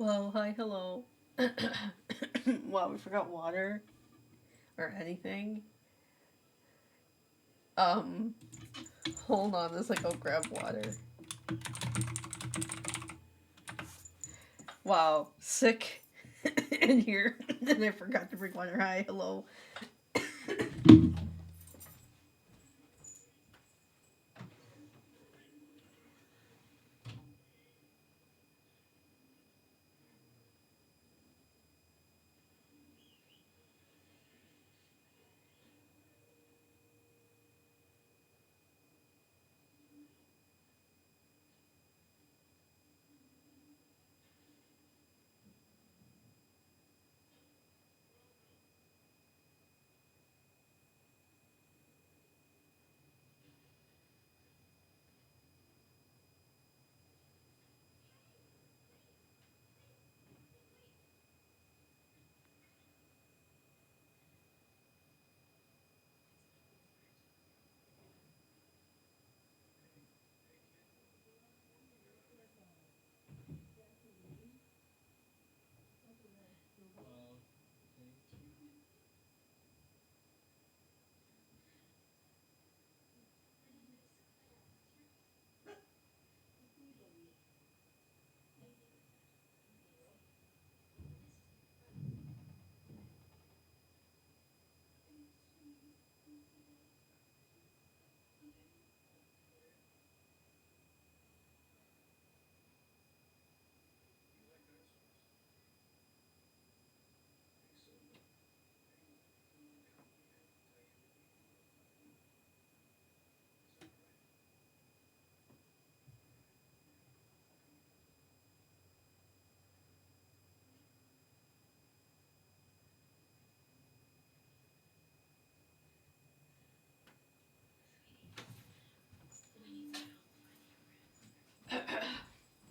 Well, hi, hello. Wow, we forgot water or anything. Um, Hold on as I go grab water. Wow, sick in here, and I forgot to bring water. Hi, hello.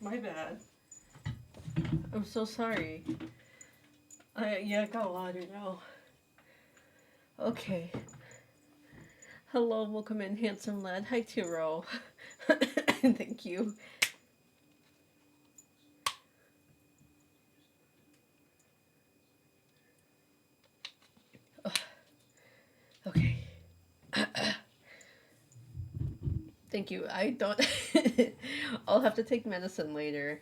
My bad. I'm so sorry. I got water now. Okay. Hello, welcome in, handsome lad. Hi, Tiro. Thank you. Okay. Thank you. I don't. I'll have to take medicine later.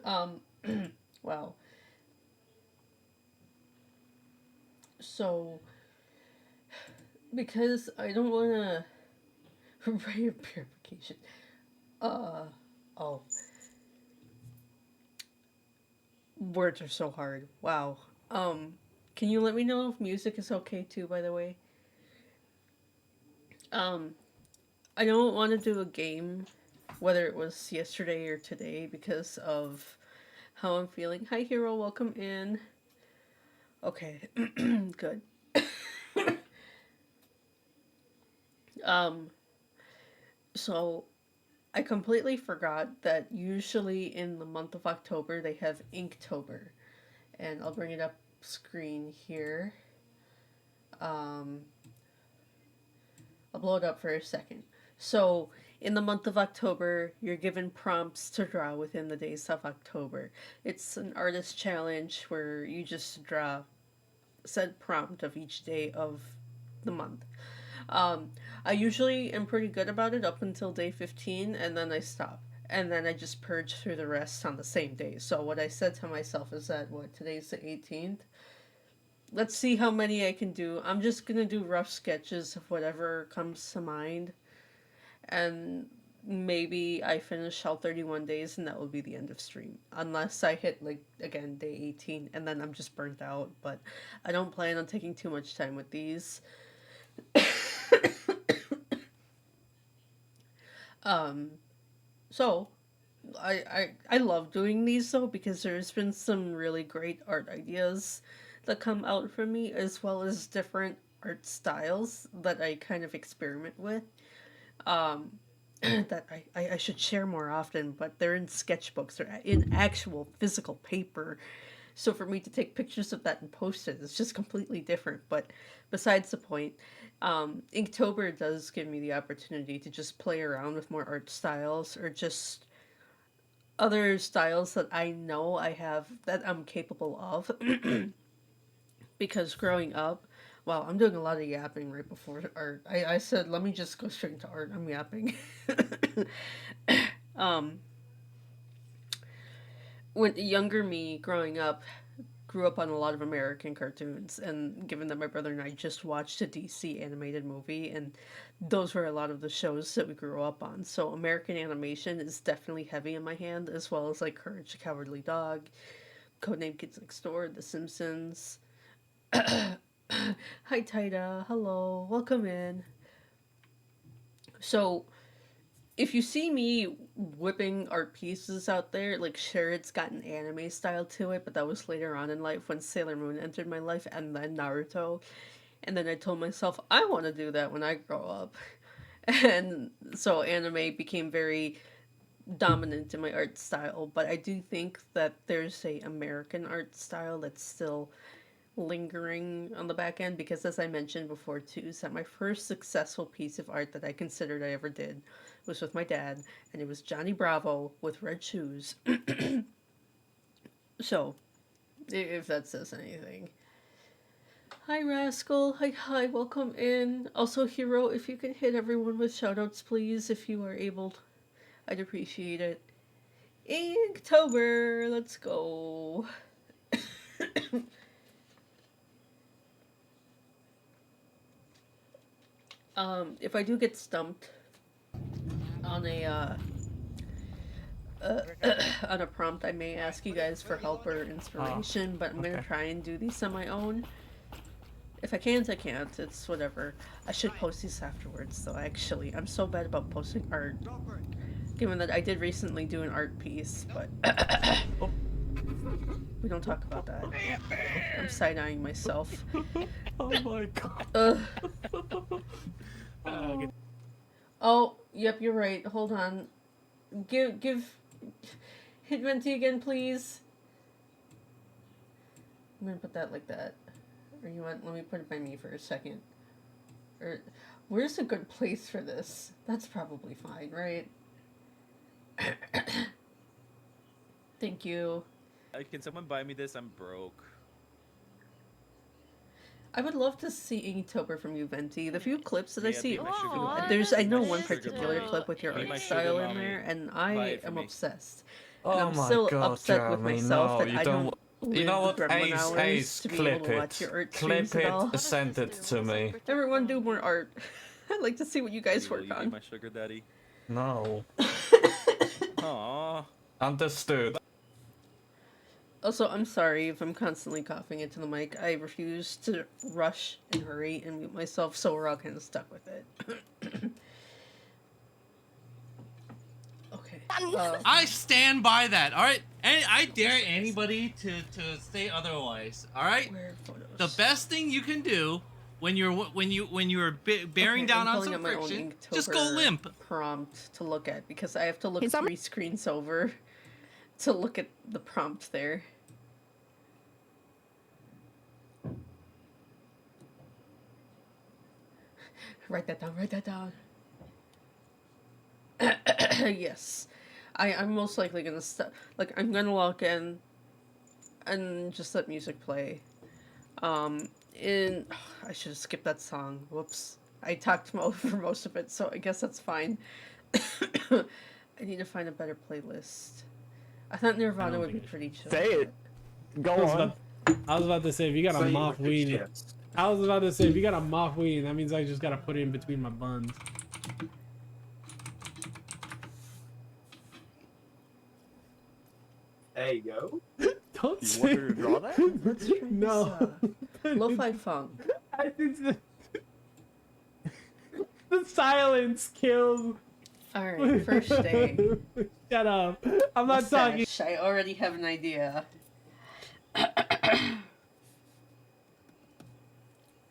um. Wow. So, because I don't want to write a purification. Uh. Oh, words are so hard. Wow. Um. Can you let me know if music is okay too? By the way. Um. I don't want to do a game, whether it was yesterday or today, because of how I'm feeling. Hi, hero. Welcome in. Okay. Good. Um. So I completely forgot that usually in the month of October they have Inktober, and I'll bring it up screen here. Um, I'll blow it up for a second. So in the month of October, you're given prompts to draw within the days of October. It's an artist challenge where you just draw said prompt of each day of the month. Um, I usually am pretty good about it up until day 15, and then I stop. And then I just purge through the rest on the same day. So, what I said to myself is that, what, today's the 18th? Let's see how many I can do. I'm just gonna do rough sketches of whatever comes to mind. And maybe I finish all 31 days, and that will be the end of stream. Unless I hit, like, again, day 18, and then I'm just burnt out. But I don't plan on taking too much time with these. Um, so I love doing these though because there's been some really great art ideas that come out from me as well as different art styles that I kind of experiment with. Um, that I should share more often, but they're in sketchbooks. They're in actual physical paper. So for me to take pictures of that and post it, it's just completely different. But besides the point, Inktober does give me the opportunity to just play around with more art styles or just other styles that I know I have that I'm capable of. Because growing up, wow, I'm doing a lot of yapping right before art. I said, let me just go straight into art. I'm yapping. um, when younger me growing up grew up on a lot of American cartoons, and given that my brother and I just watched a DC animated movie, and those were a lot of the shows that we grew up on. So American animation is definitely heavy in my hand, as well as like Courage the Cowardly Dog, Codename Kids Next Door, The Simpsons. Hi Taida, hello, welcome in. So if you see me whipping art pieces out there, like sure it's got an anime style to it, but that was later on in life when Sailor Moon entered my life and then Naruto. And then I told myself I want to do that when I grow up. And so anime became very dominant in my art style, but I do think that there's a American art style that's still lingering on the back end because as I mentioned before too, is that my first successful piece of art that I considered I ever did was with my dad, and it was Johnny Bravo with red shoes. So, if that says anything. Hi Rascal, hi, welcome in. Also Hero, if you can hit everyone with shoutouts please, if you are able. I'd appreciate it. Inktober, let's go. If I do get stumped on a uh, on a prompt, I may ask you guys for help or inspiration, but I'm gonna try and do these on my own. If I can't, I can't. It's whatever. I should post these afterwards, though. Actually, I'm so bad about posting art, given that I did recently do an art piece, but we don't talk about that. I'm side-eyeing myself. Oh my god. Oh, yep, you're right. Hold on. Hit Venti again, please. I'm gonna put that like that. Or you want? Let me put it by me for a second. Or, where's a good place for this? That's probably fine, right? Thank you. Can someone buy me this? I'm broke. I would love to see Inktober from you, Venti. The few clips that I see, Aw, there's I know My one sugar particular mommy. clip with your Be my art sugar style in mommy. there, and Buy I it for am me. obsessed. And Oh I'm my still god, upset with Jeremy, myself no, that you I don't. don't You live know the what? gremlin Ace, hours to be able clip to watch your it. art Clip streams at it, all. send it to me. Everyone do more art. I'd like to see what you guys Will work you be on. my sugar daddy? No. Aww. Understood. Also, I'm sorry if I'm constantly coughing into the mic. I refuse to rush and hurry and mute myself, so we're all kind of stuck with it. Okay. I stand by that. All right, and I dare anybody to say otherwise. All right, Where photos? the best thing you can do when you're bearing down I'm on pulling some up my own friction, Inktober just go limp. prompt to look at because I have to look 3 screens over to look at the prompt there. Write that down. Write that down. Yes, I'm most likely gonna like I'm gonna log in and just let music play. In I should have skipped that song. Whoops. I talked over most of it, so I guess that's fine. I need to find a better playlist. I thought Nirvana would be pretty chill. Say it. Go on. I was about to say if you got a mock weenie. I was about to say if you got a mock weenie, that means I just gotta put it in between my buns. There you go. Don't You say want her to draw that? Let's try No. this, lo-fi funk. I think the silence kills. Alright, first day. Shut up. I'm not talking. I already have an idea.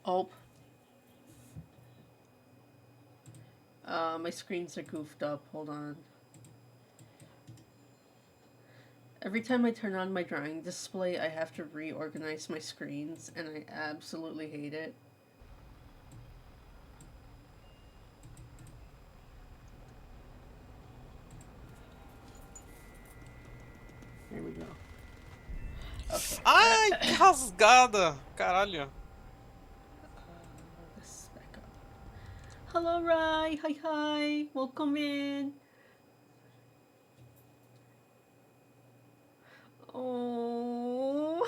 Oh. My screens are goofed up. Hold on. Every time I turn on my drawing display, I have to reorganize my screens, and I absolutely hate it. go. Okay. Ai, rasgada! Caralho. Let's back up. Hello, Rai. Hi, hi. Welcome in. Oh.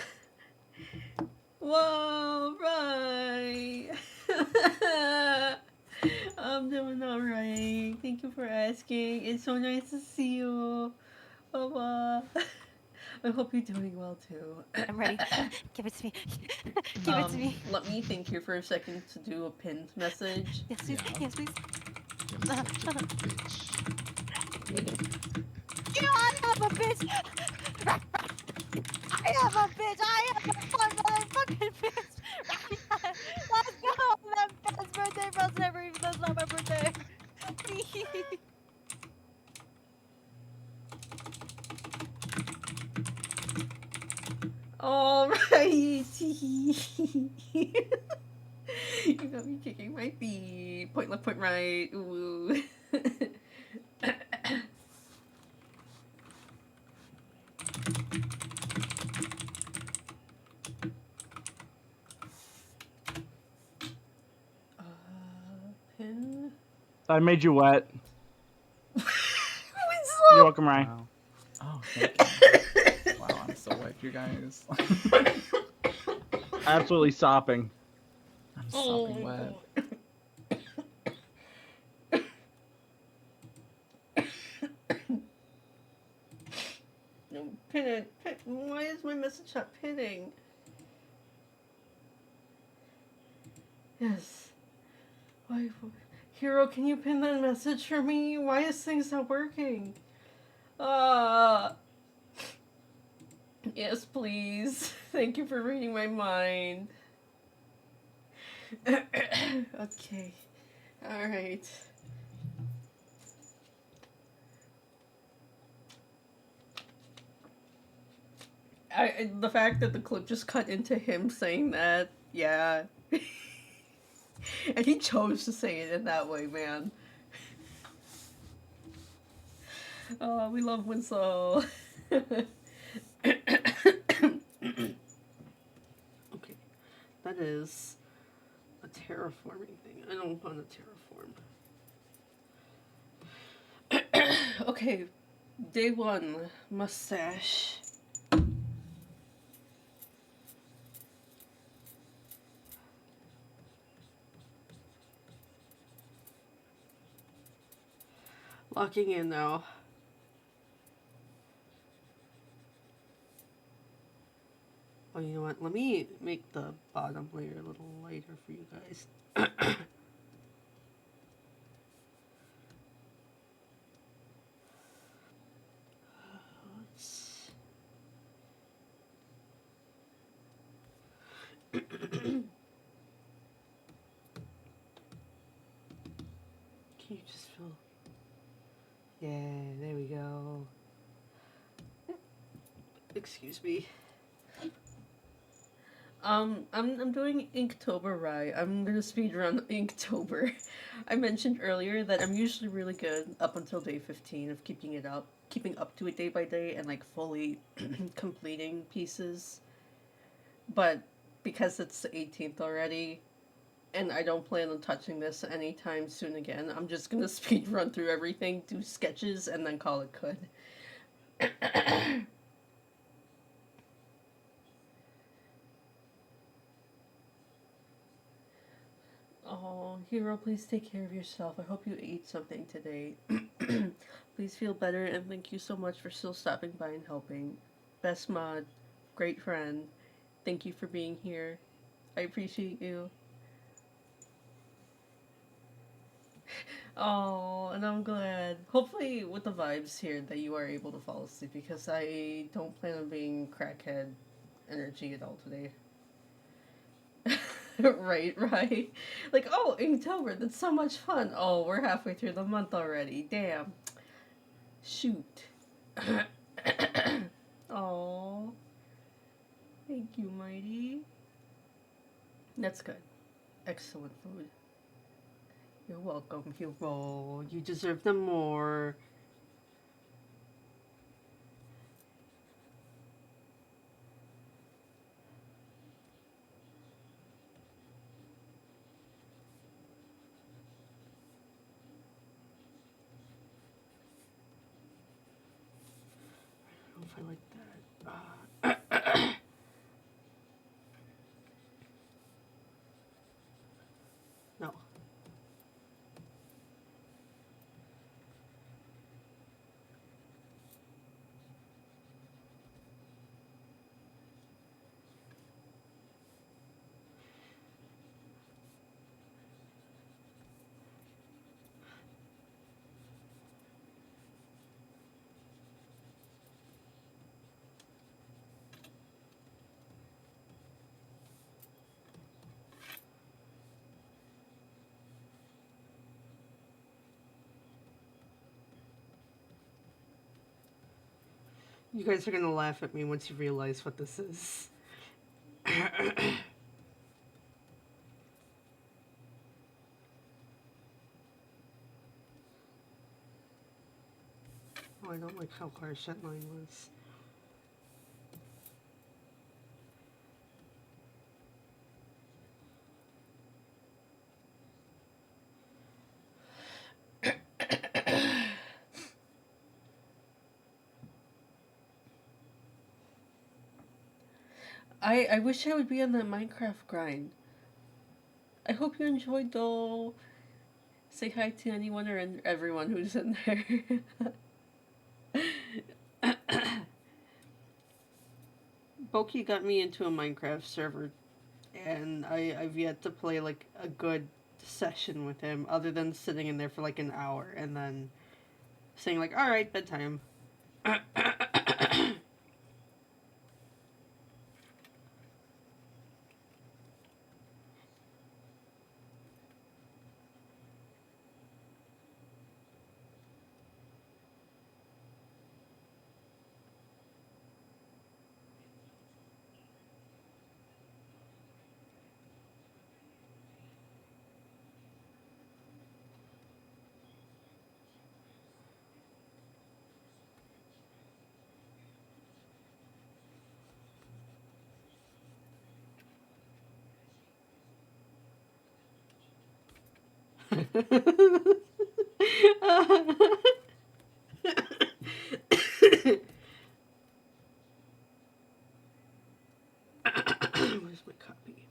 Whoa, Rai. I'm doing alright. Thank you for asking. It's so nice to see you. Oh, I hope you're doing well too. I'm ready. Give it to me. Give it to me. Let me think here for a second to do a pinned message. Yes, please. Yeah. Yes, please. You're such a bitch. You know, I am a bitch. I am a bitch. I am a fun motherfucking bitch. Let's go. That best birthday present ever, even though it's not my birthday. Alright. You got me kicking my feet. Point left, point right. Ooh. Pin. I made you wet. Winslow! You're welcome, Ryan. Wow. Oh, thank you. Wow, I'm so wet, you guys. Absolutely sopping. I'm sopping wet. No, pin it. Pin. Why is my message not pinning? Yes. Why? Hero, can you pin that message for me? Why is things not working? Yes, please. Thank you for reading my mind. Okay. Alright. The fact that the clip just cut into him saying that, yeah. And he chose to say it in that way, man. Oh, we love Winslow. Okay. That is a terraforming thing. I don't want to terraform. Okay. Day 1. Mustache. Locking in now. Oh, you know what? Let me make the bottom layer a little lighter for you guys. Can you just feel? Yeah, there we go. Excuse me. I'm doing Inktober right. I'm gonna speedrun Inktober. I mentioned earlier that I'm usually really good up until day 15 of keeping up to it day by day and like fully completing pieces. But because it's the 18th already, and I don't plan on touching this anytime soon again, I'm just gonna speedrun through everything, do sketches, and then call it good. Oh, Hero, please take care of yourself. I hope you ate something today. Please feel better, and thank you so much for still stopping by and helping. Best mod, great friend. Thank you for being here. I appreciate you. Oh, and I'm glad. Hopefully, with the vibes here, that you are able to fall asleep because I don't plan on being crackhead energy at all today. Right. Like, oh, Inktober, that's so much fun. Oh, we're halfway through the month already. Damn. Shoot. Oh. Thank you, Mighty. That's good. Excellent food. You're welcome, Hero. You deserve them more. if I like that. No. You guys are gonna laugh at me once you realize what this is. Oh, I don't like how harsh that line was. I wish I would be on that Minecraft grind. I hope you enjoyed though. Say hi to anyone or everyone who's in there. Boki got me into a Minecraft server, and I've yet to play like a good session with him, other than sitting in there for like an hour and then saying like, "All right, bedtime." Where's my copy?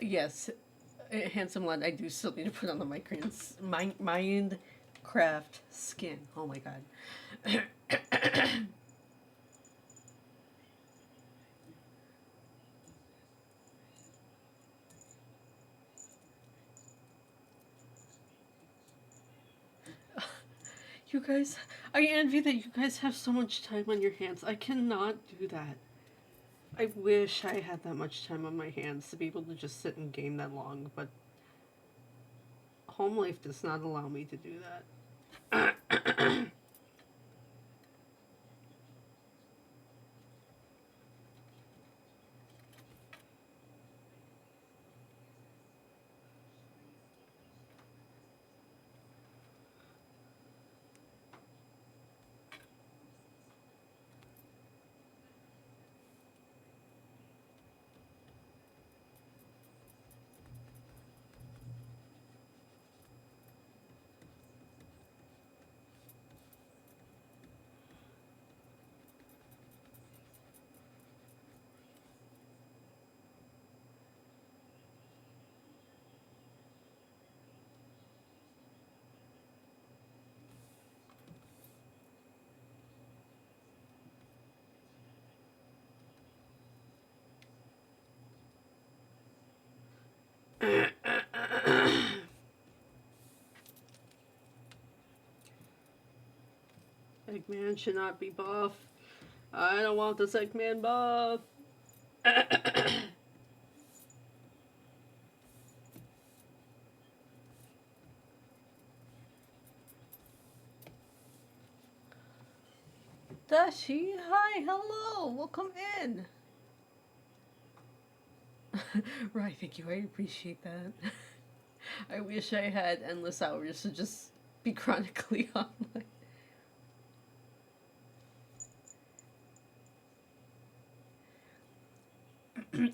Yes, handsome lad. I do still need to put on the Minecraft skin. Oh my god. You guys, I envy that you guys have so much time on your hands. I cannot do that. I wish I had that much time on my hands to be able to just sit and game that long, but home life does not allow me to do that. Eggman should not be buff. I don't want this Eggman buff. Dashi, hi, hello, welcome in. Right, thank you. I appreciate that. I wish I had endless hours to just be chronically online.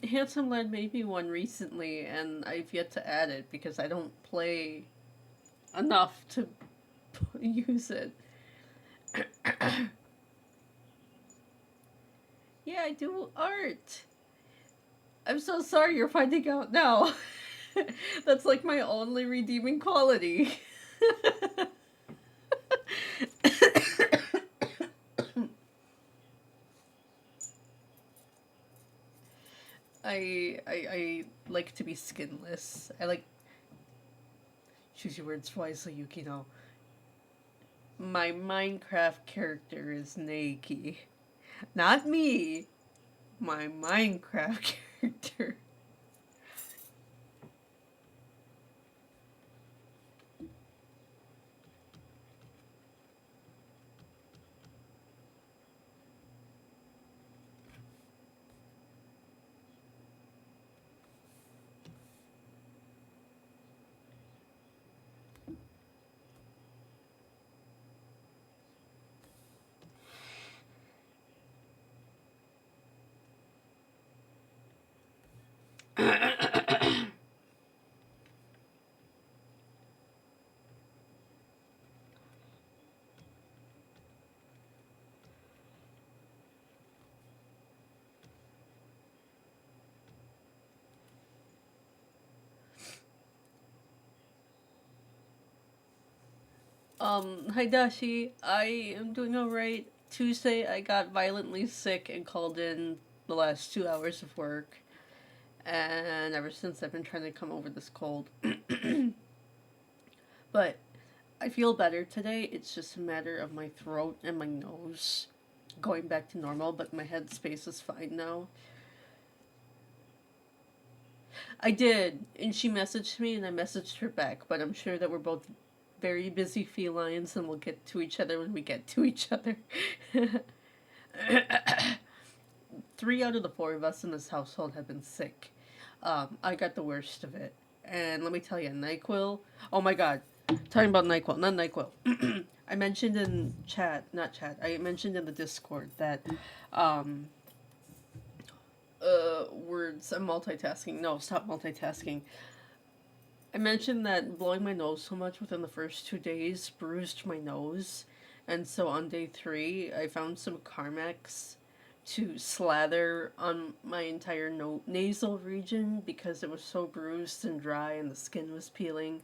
Handsome Lad made me one recently, and I've yet to add it because I don't play enough to use it. Yeah, I do art. I'm so sorry you're finding out now. That's like my only redeeming quality. I like to be skinless. I like choose your words wisely, Yukino. My Minecraft character is naked. Not me. My Minecraft character. Hi Dashi. I am doing alright. Tuesday, I got violently sick and called in the last 2 hours of work. And ever since, I've been trying to come over this cold. But I feel better today. It's just a matter of my throat and my nose going back to normal, but my head space is fine now. I did, and she messaged me, and I messaged her back, but I'm sure that we're both very busy felines, and we'll get to each other when we get to each other. 3 out of the 4 of us in this household have been sick. I got the worst of it. And let me tell you, NyQuil, oh my god, talking about NyQuil, not NyQuil. I mentioned in chat, not chat, I mentioned in the Discord that, words, I'm multitasking. No, stop multitasking. I mentioned that blowing my nose so much within the first 2 days bruised my nose. And so on day 3, I found some Carmex to slather on my entire nasal region because it was so bruised and dry and the skin was peeling.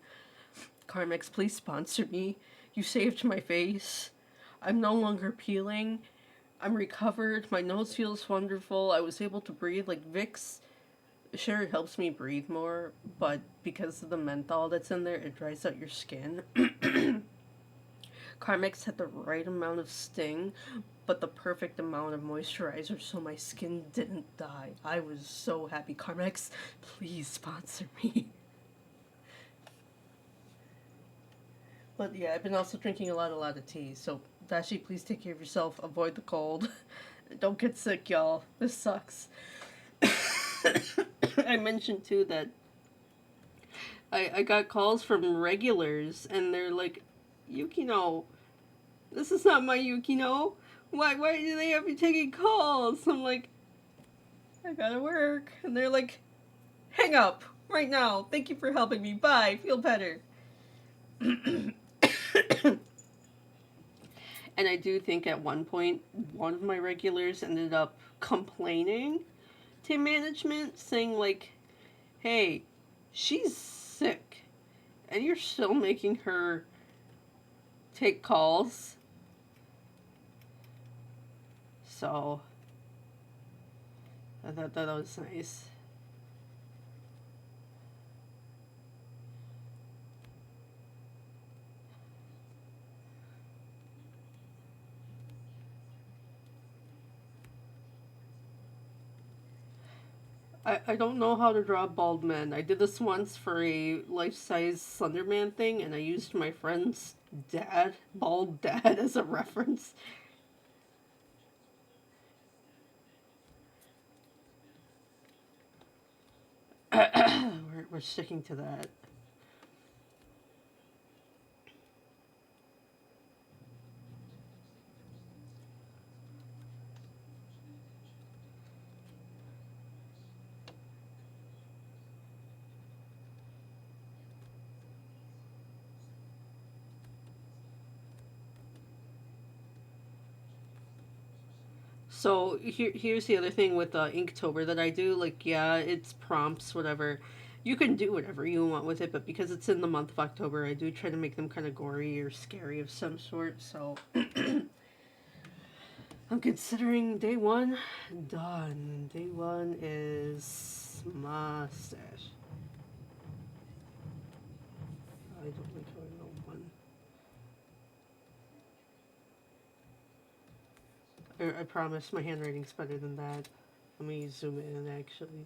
Carmex, please sponsor me. You saved my face. I'm no longer peeling. I'm recovered. My nose feels wonderful. I was able to breathe like Vicks. Sure, it helps me breathe more, but because of the menthol that's in there, it dries out your skin. Carmex had the right amount of sting, but the perfect amount of moisturizer so my skin didn't die. I was so happy. Carmex, please sponsor me. But yeah, I've been also drinking a lot of tea, so Dashi, please take care of yourself. Avoid the cold. Don't get sick, y'all. This sucks. I mentioned too that I got calls from regulars, and they're like, Yukino, this is not my Yukino. Why do they have you taking calls? I'm like, I gotta work. And they're like, hang up right now. Thank you for helping me. Bye. Feel better. And I do think at one point, one of my regulars ended up complaining to management, saying like, hey, she's sick, and you're still making her take calls. So, I thought that was nice. I don't know how to draw bald men. I did this once for a life-size Slenderman thing, and I used my friend's dad, bald dad, as a reference. we're sticking to that. So here's the other thing with Inktober that I do. Like, yeah, it's prompts, whatever. You can do whatever you want with it, but because it's in the month of October, I do try to make them kind of gory or scary of some sort. So I'm considering day one done. Day one is mustache. I don't like how I know one. I promise my handwriting's better than that. Let me zoom in actually.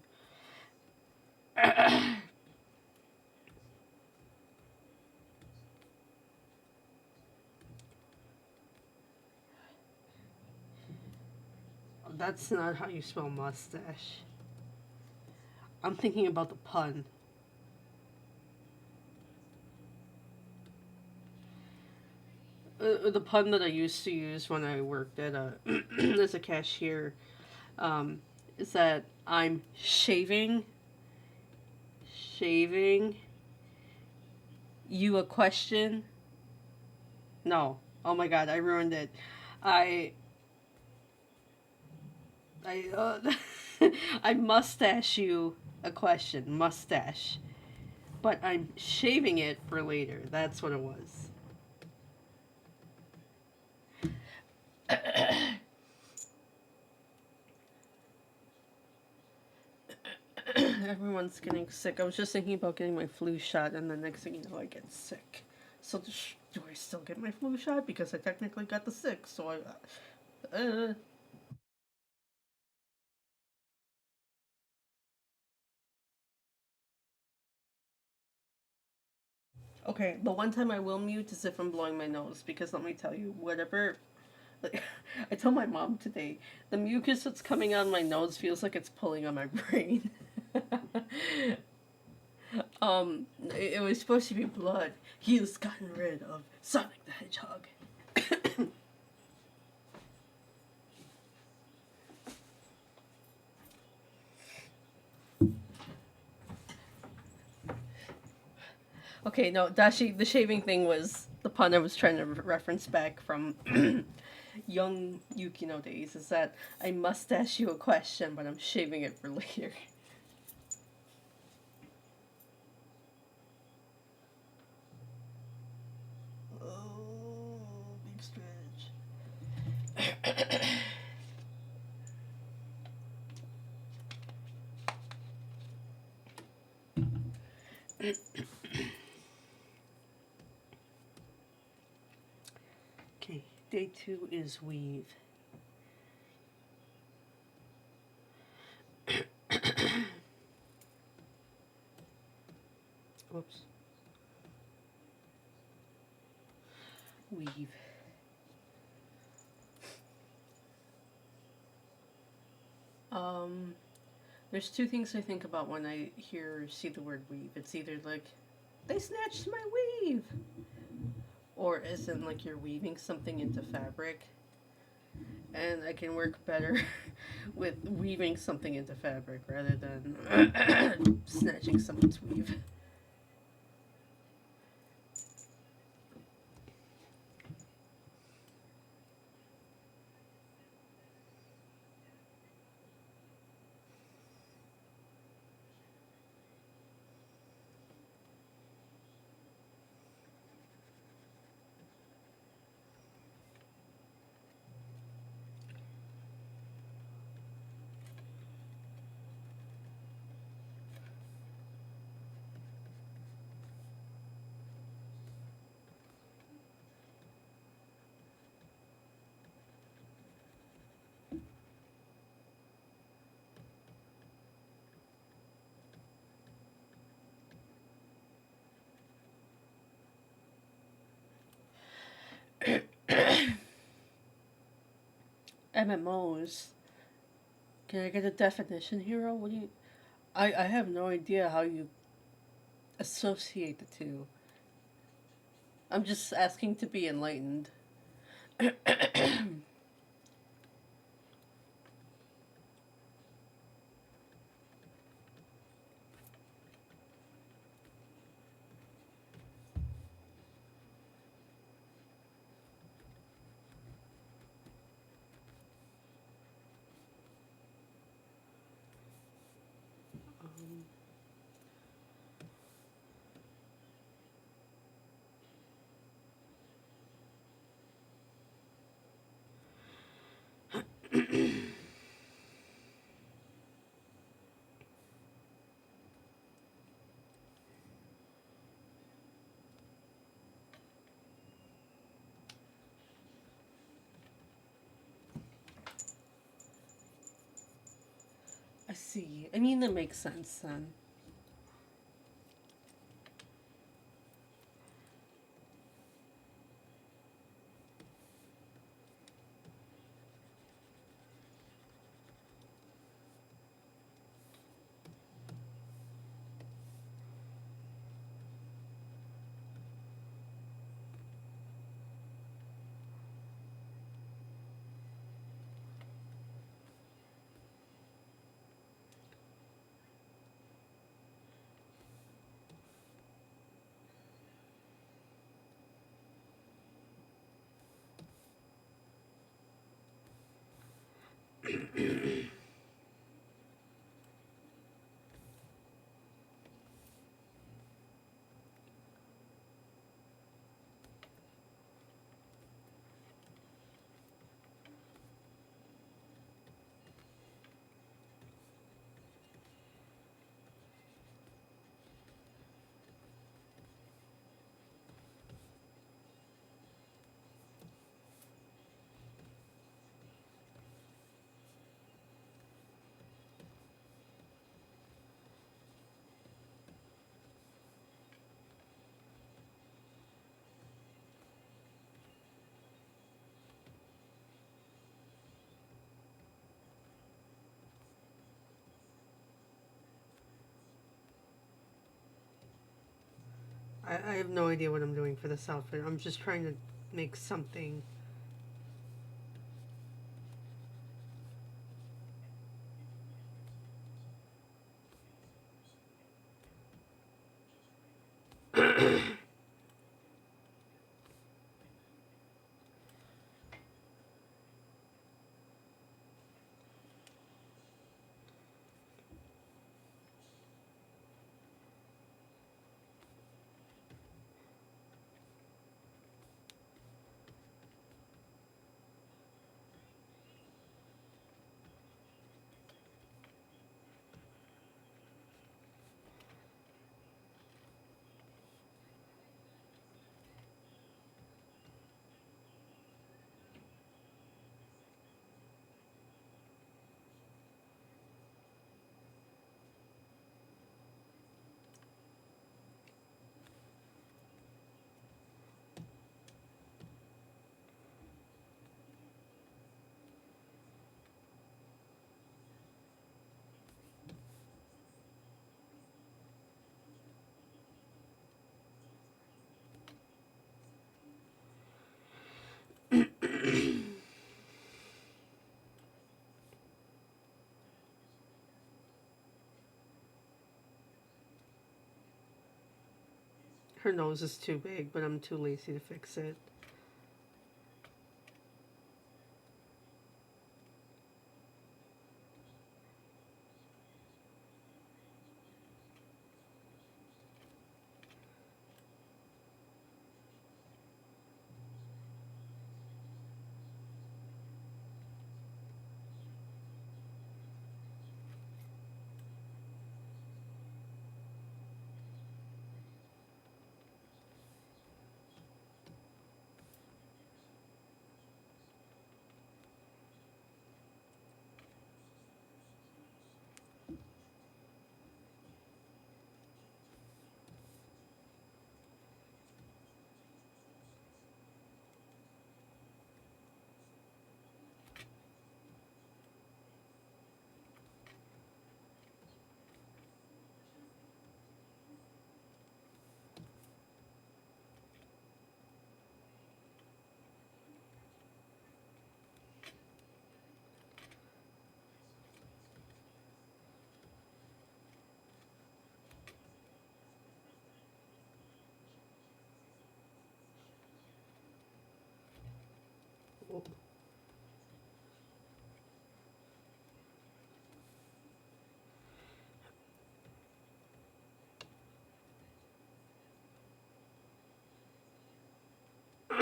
That's not how you spell mustache. I'm thinking about the pun. The pun that I used to use when I worked at as a cashier is that I'm shaving you a question. No, oh my god, I ruined it. I I I mustache you a question, mustache, but I'm shaving it for later. That's what it was. Everyone's getting sick. I was just thinking about getting my flu shot, and the next thing you know, I get sick. So do I still get my flu shot because I technically got the sick? So okay. The one time I will mute is if I'm blowing my nose, because let me tell you, whatever. Like, I told my mom today, the mucus that's coming out of my nose feels like it's pulling on my brain. It was supposed to be blood. He has gotten rid of Sonic the Hedgehog. Okay, no, Dashi, the shaving thing was the pun I was trying to reference back from young Yukino days. Is that I must ask you a question, but I'm shaving it for later. Oh, big stretch. Okay, day two is weave. Whoops. Weave. Um, there's two things I think about when I see the word weave. It's either like, they snatched my weave, or as in like you're weaving something into fabric. And I can work better with weaving something into fabric rather than snatching someone's weave. MMOs. Can I get a definition, Hero? What do you? I have no idea how you associate the two. I'm just asking to be enlightened. I see. I mean, that makes sense then. I have no idea what I'm doing for this outfit. I'm just trying to make something. Her nose is too big, but I'm too lazy to fix it.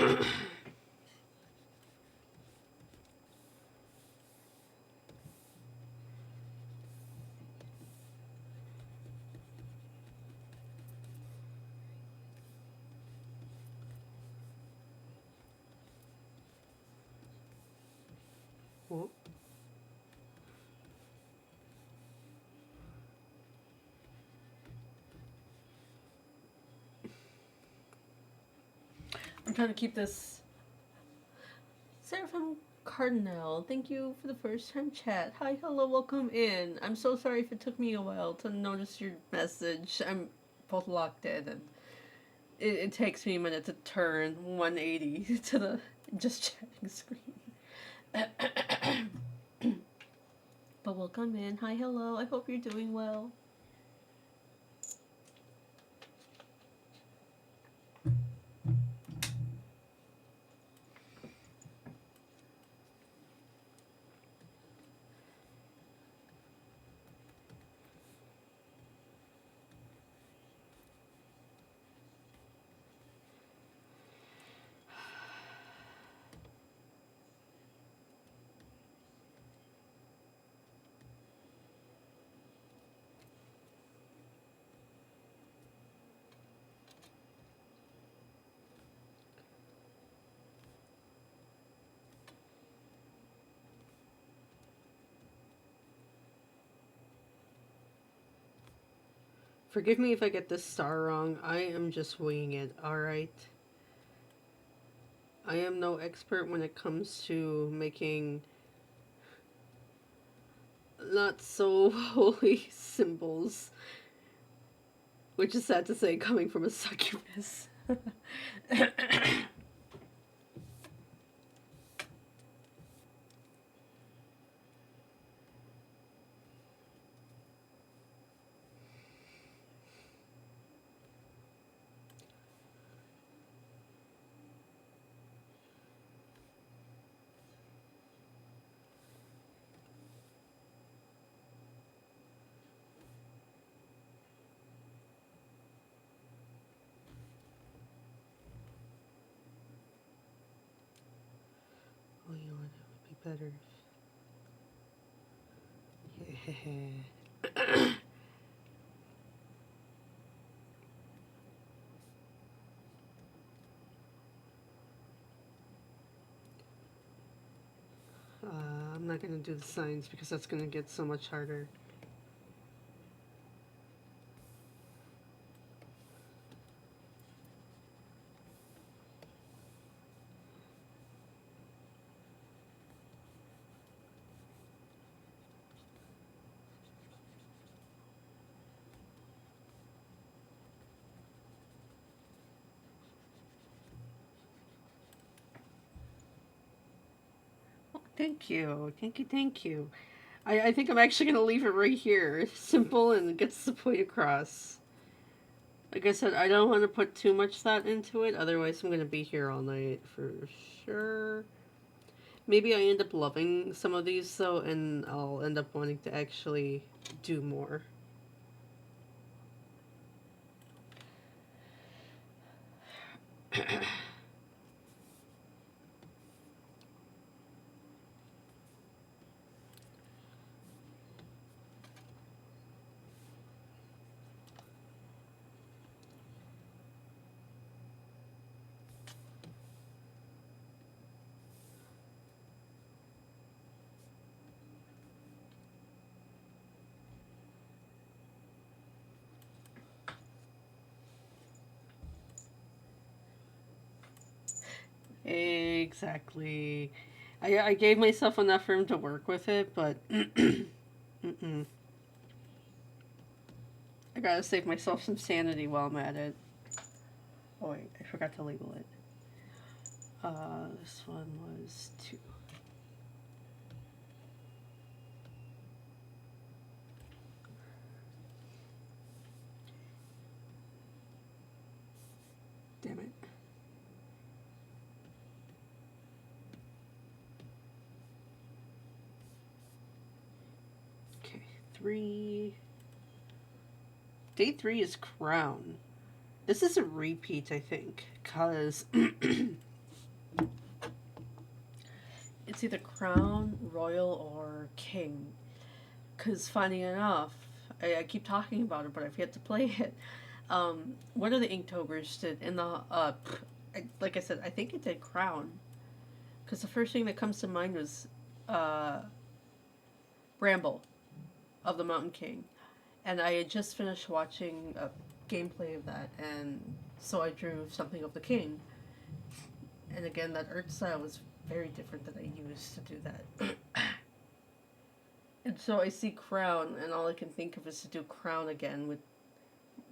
Well, I'm trying to keep this. Seraphim Cardinal, thank you for the first time chat. Hi, hello, welcome in. I'm so sorry if it took me a while to notice your message. I'm both locked in, and it takes me a minute to turn 180 to the just chatting screen. But welcome in. Hi, hello. I hope you're doing well. Forgive me if I get this star wrong. I am just winging it, alright? I am no expert when it comes to making not so holy symbols. Which is sad to say coming from a succubus. Oh, you know what? It would be better if... I'm not going to do the signs because that's going to get so much harder. Oh, thank you. Thank you. Thank you. I think I'm actually going to leave it right here. Simple and gets the point across. Like I said, I don't want to put too much thought into it. Otherwise, I'm going to be here all night for sure. Maybe I end up loving some of these, though, and I'll end up wanting to actually do more. Exactly. I gave myself enough room to work with it, but mm-mm. I gotta save myself some sanity while I'm at it. Oh wait, I forgot to label it. This one was 2. Damn it. Okay, 3. Day 3 is crown. This is a repeat, I think, because it's either crown, royal, or king. Because funny enough, I keep talking about it, but I've yet to play it. One of the Inktobers did in the like I said, I think it did crown. Because the first thing that comes to mind was uh, Bramble of the Mountain King, and I had just finished watching a gameplay of that, and so I drew something of the king. And again, that art style was very different than I used to do that. And so I see crown, and all I can think of is to do crown again with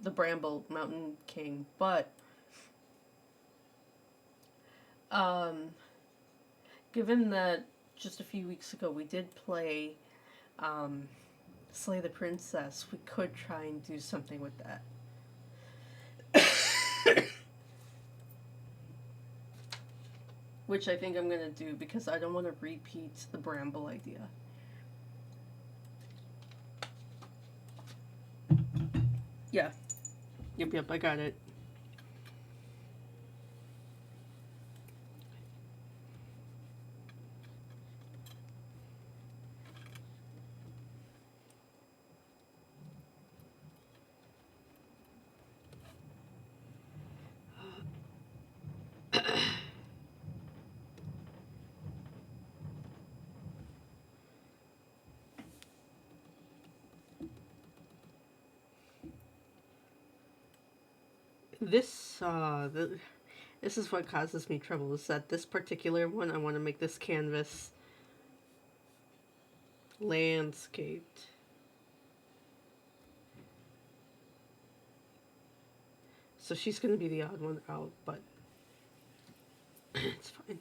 the Bramble Mountain King. But um, given that just a few weeks ago we did play um, Slay the Princess, we could try and do something with that. Which I think I'm going to do because I don't want to repeat the Bramble idea. Yeah. Yep, I got it. This is what causes me trouble, is that this particular one, I want to make this canvas landscaped. So she's going to be the odd one out, but it's fine.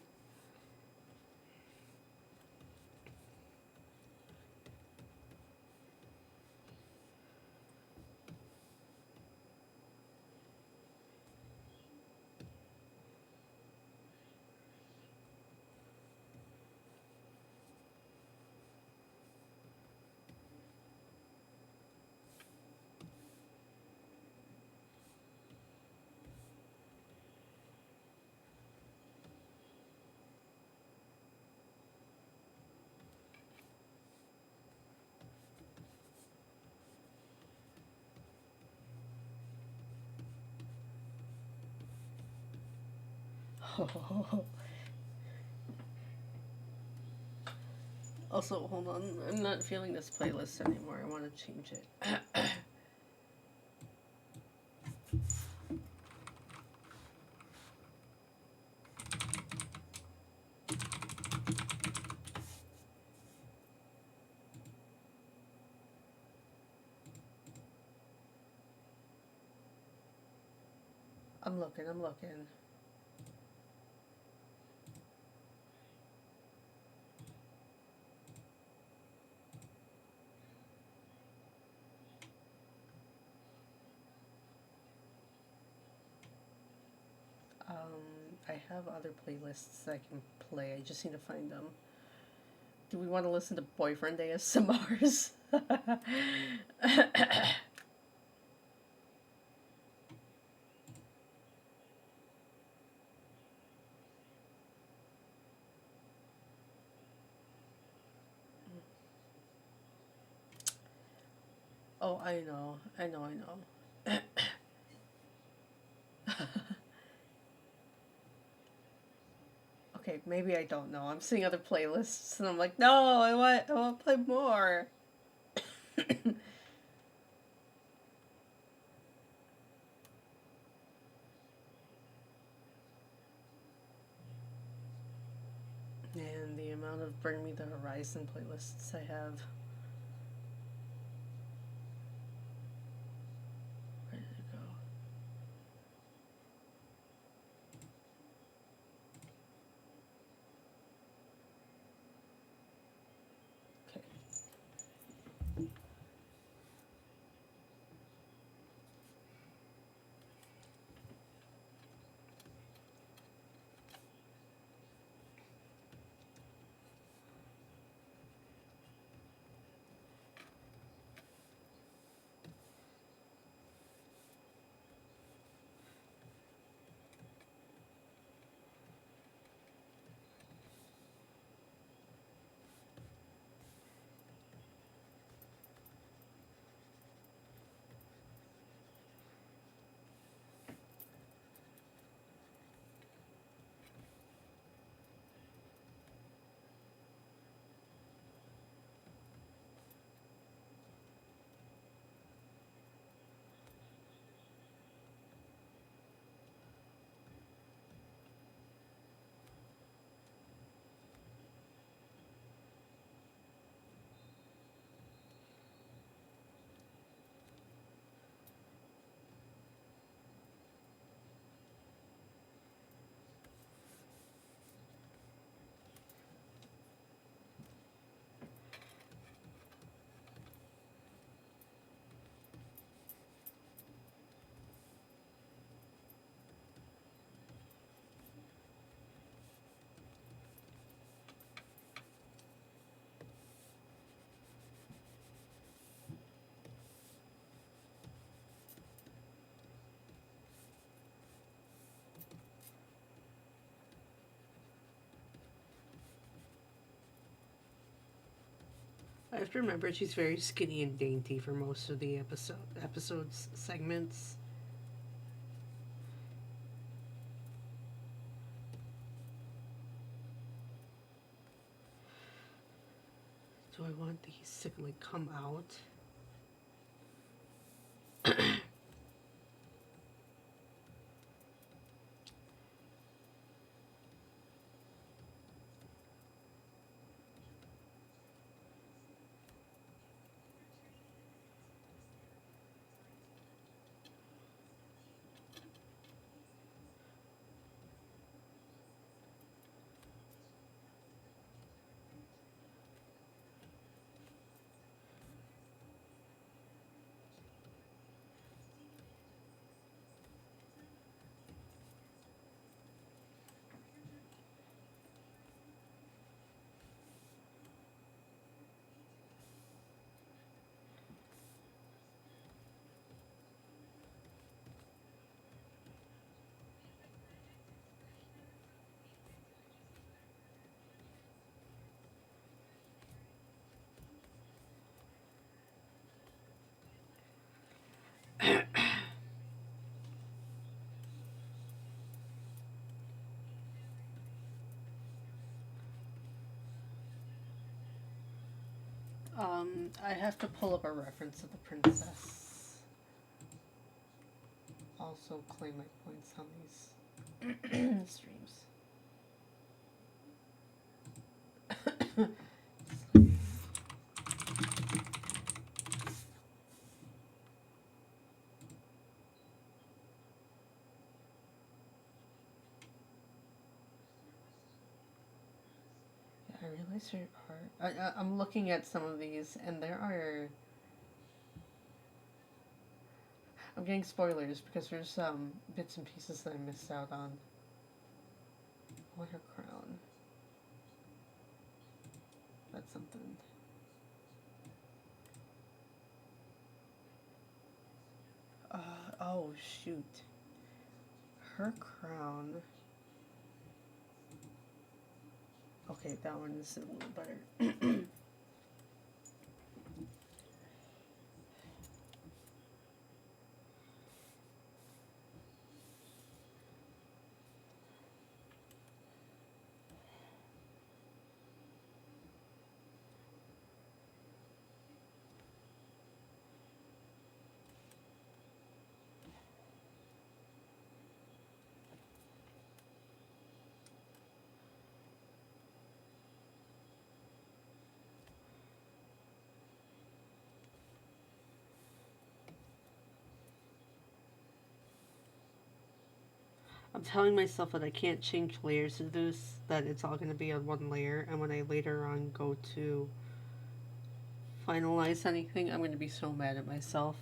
Also, hold on. I'm not feeling this playlist anymore. I want to change it. I'm looking. I have other playlists I can play. I just need to find them. Do we want to listen to Boyfriend ASMRs? Oh, I know. Okay, maybe I don't know. I'm seeing other playlists, and I'm like, no, I want to play more. And the amount of Bring Me the Horizon playlists I have. Where did it go? Okay. I have to remember she's very skinny and dainty for most of the episodes segments. Do I want these to like come out? I have to pull up a reference of the princess. Also claim my points on these streams. I realize there are. I'm looking at some of these, and there are. I'm getting spoilers because there's bits and pieces that I missed out on. I want her crown. That's something. Oh shoot. Her crown. Okay, that one is a little better. I'm telling myself that I can't change layers of this, that it's all going to be on one layer, and when I later on go to finalize anything, I'm going to be so mad at myself.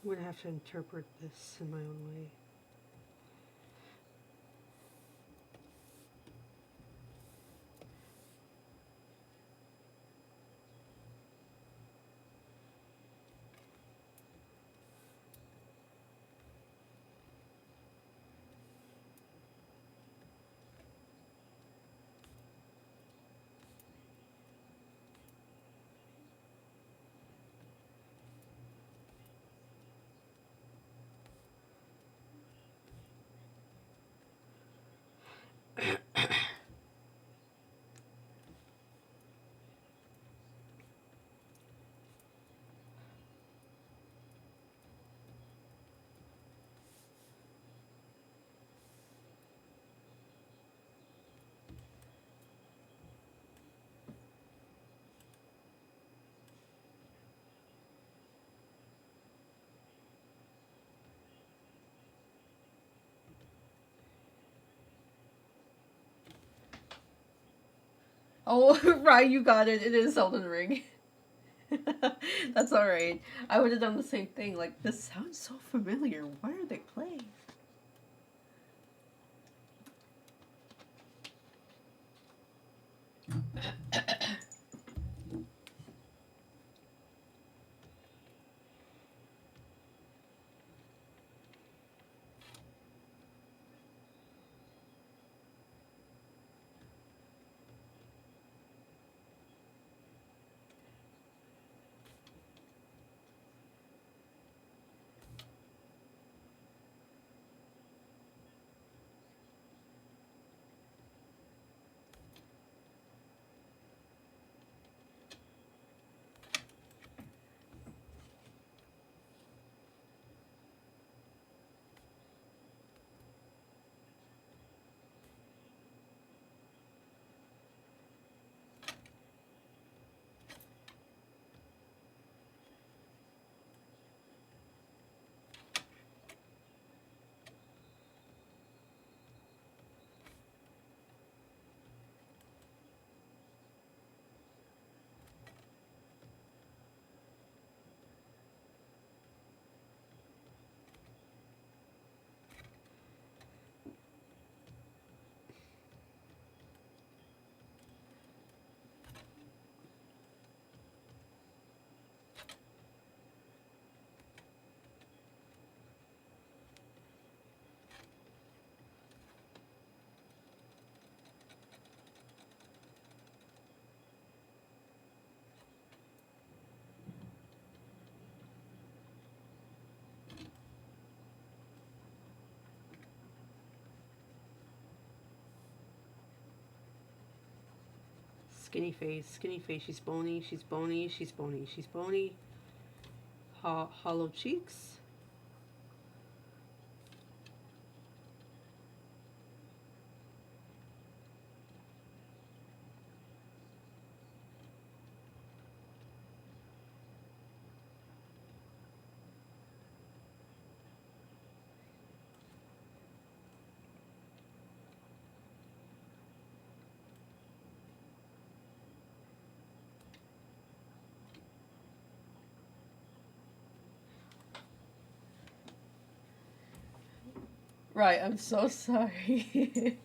I'm going to have to interpret this in my own way. Oh, right, you got it. It is Elden Ring. That's alright. I would have done the same thing. Like, this sounds so familiar. Why are they playing? Skinny face, she's bony, she's bony, she's bony, she's bony. Hollow cheeks. Right, I'm so sorry.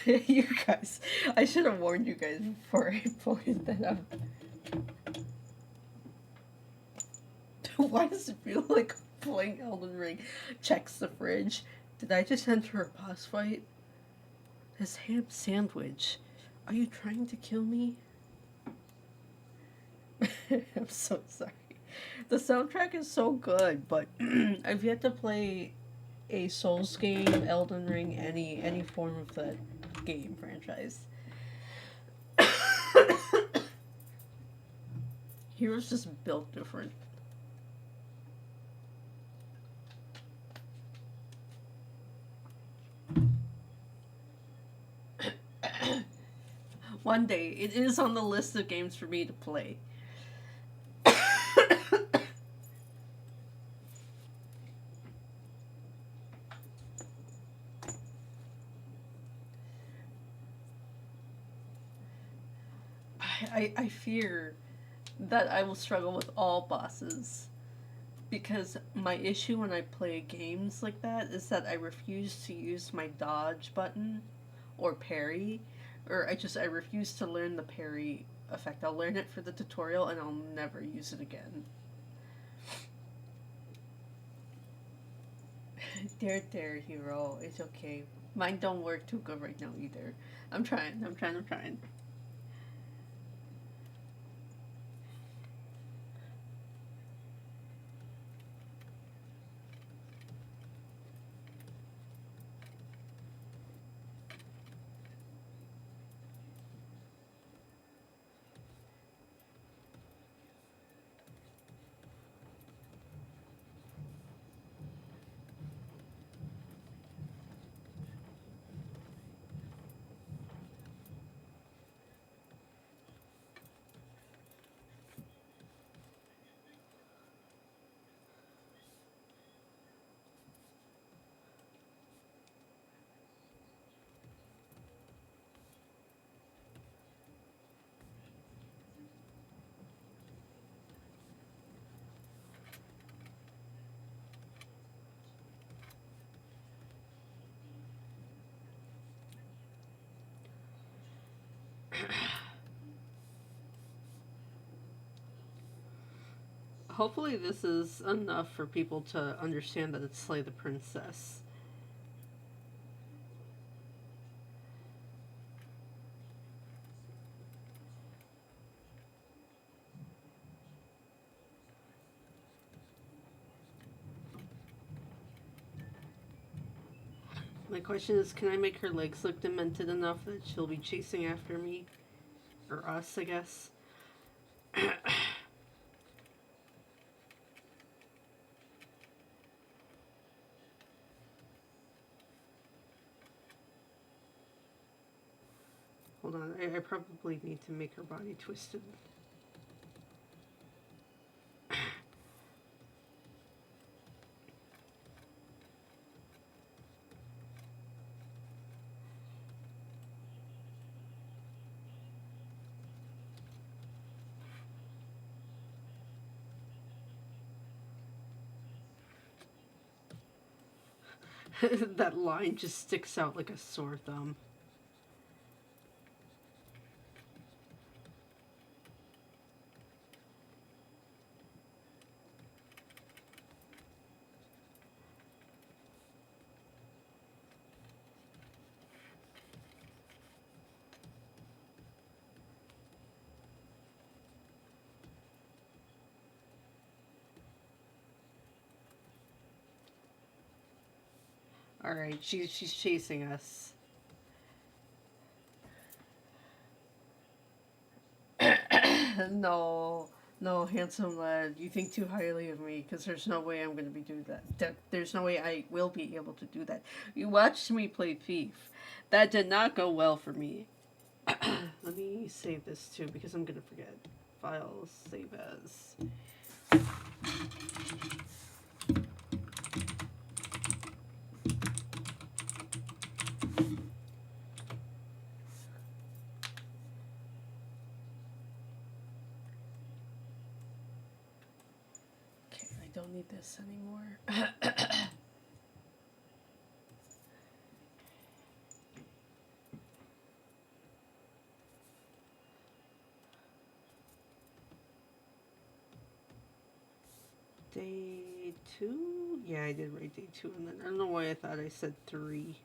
You guys, I should have warned you guys before I pointed that out. Why does it feel like playing Elden Ring? Checks the fridge. Did I just enter a boss fight? This ham sandwich. Are you trying to kill me? I'm so sorry. The soundtrack is so good, but I've yet to play a Souls game, Elden Ring, any form of that game franchise. Heroes just built different. One day, it is on the list of games for me to play. I fear that I will struggle with all bosses because my issue when I play games like that is that I refuse to use my dodge button or parry, or I refuse to learn the parry effect. I'll learn it for the tutorial and I'll never use it again. There, hero. It's okay. Mine don't work too good right now either. I'm trying. Hopefully this is enough for people to understand that it's Slay the Princess. My question is, can I make her legs look demented enough that she'll be chasing after me? Or us, I guess. Hold on, I probably need to make her body twisted. That line just sticks out like a sore thumb. Alright, she's chasing us. No, no, handsome lad. You think too highly of me, because there's no way I'm going to be doing that. There's no way I will be able to do that. You watched me play Thief. That did not go well for me. Let me save this too, because I'm going to forget. Files, save as. Okay, I don't need this anymore. Day 2? Yeah, I did write day 2, and then I don't know why I thought I said 3.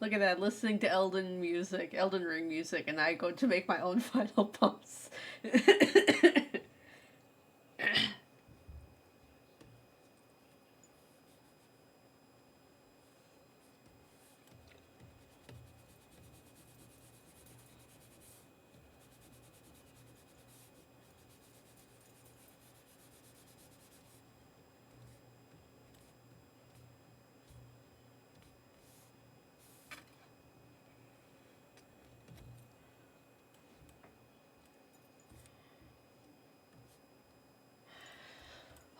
Look at that, listening to Elden Ring music, and I go to make my own final boss.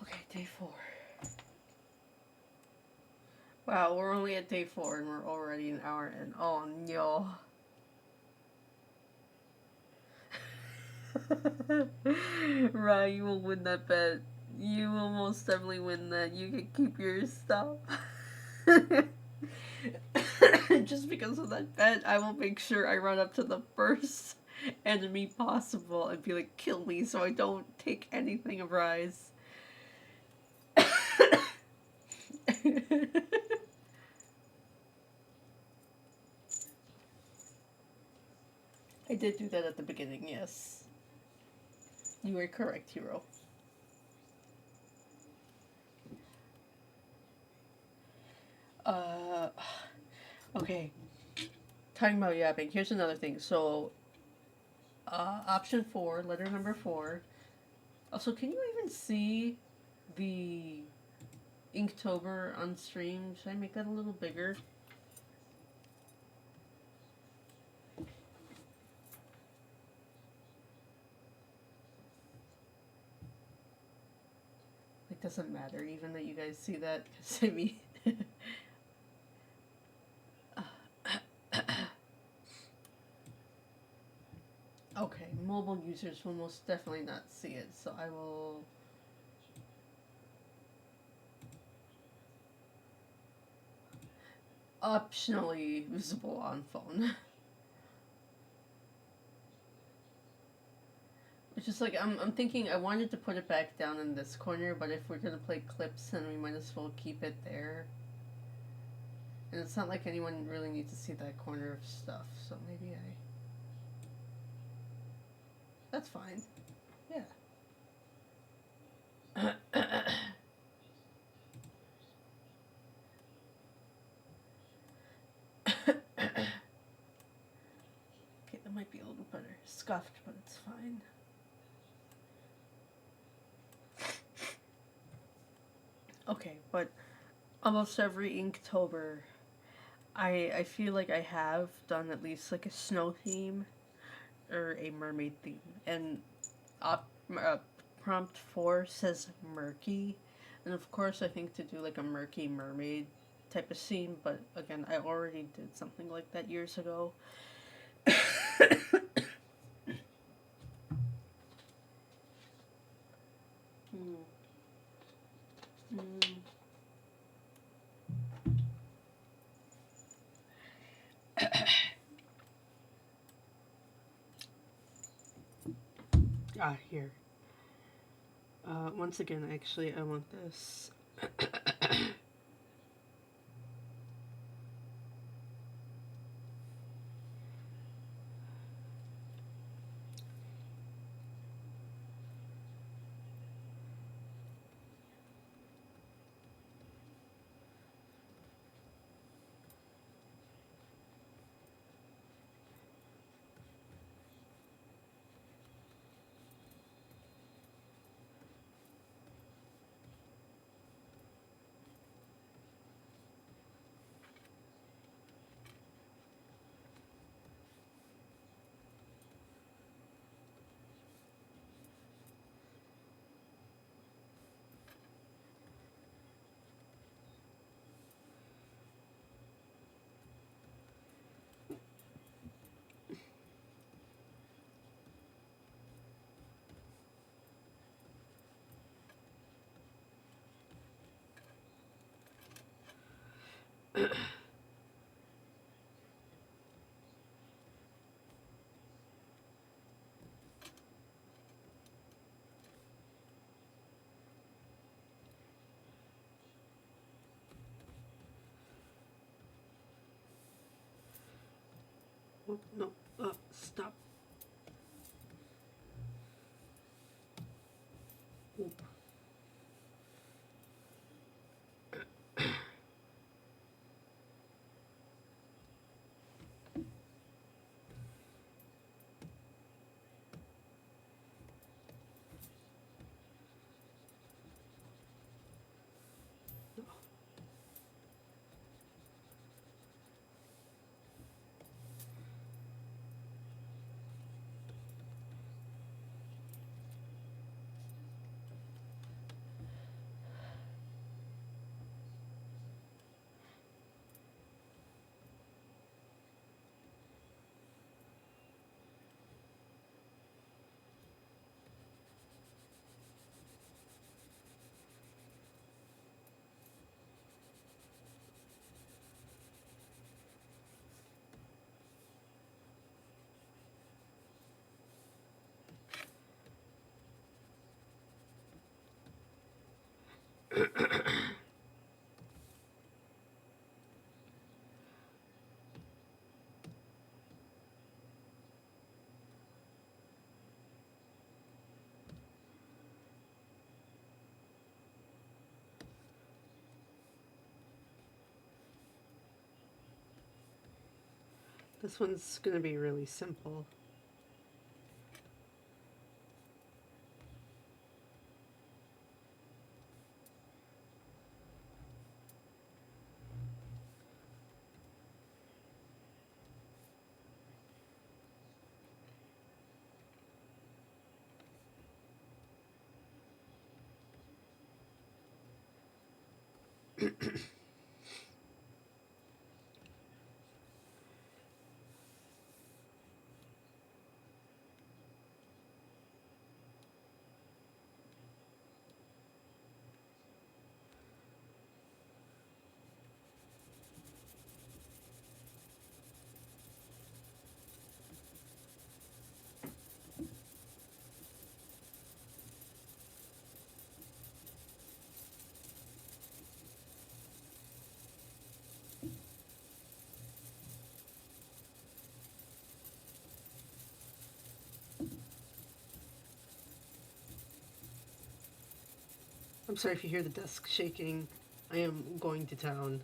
Okay, day 4. Wow, we're only at day 4 and we're already an hour in. Oh no. Right, you will win that bet. You will most definitely win that. You can keep your stuff. Just because of that bet, I will make sure I run up to the first enemy possible and be like, kill me so I don't take anything of Rise. I did do that at the beginning, yes. You were correct, hero. Okay. Talking about yapping, here's another thing. So, option 4, letter number 4. Also, can you even see the Inktober on stream? Should I make that a little bigger? like doesn't matter even that you guys see that, because I mean okay, mobile users will most definitely not see it, so I will optionally visible on phone. Which is like I'm thinking I wanted to put it back down in this corner, but if we're gonna play clips, then we might as well keep it there. And it's not like anyone really needs to see that corner of stuff, so maybe I. That's fine. Yeah. Okay, that might be a little better. Scuffed, but it's fine. Okay, but almost every Inktober, I feel like I have done at least like a snow theme or a mermaid theme, and op, prompt 4 says murky, and of course I think to do like a murky mermaid type of scene, but again I already did something like that years ago. Hmm. Hmm. Here. Once again, actually, I want this. Oh, no, stop. Oop. This one's gonna be really simple. I'm sorry if you hear the desk shaking. I am going to town.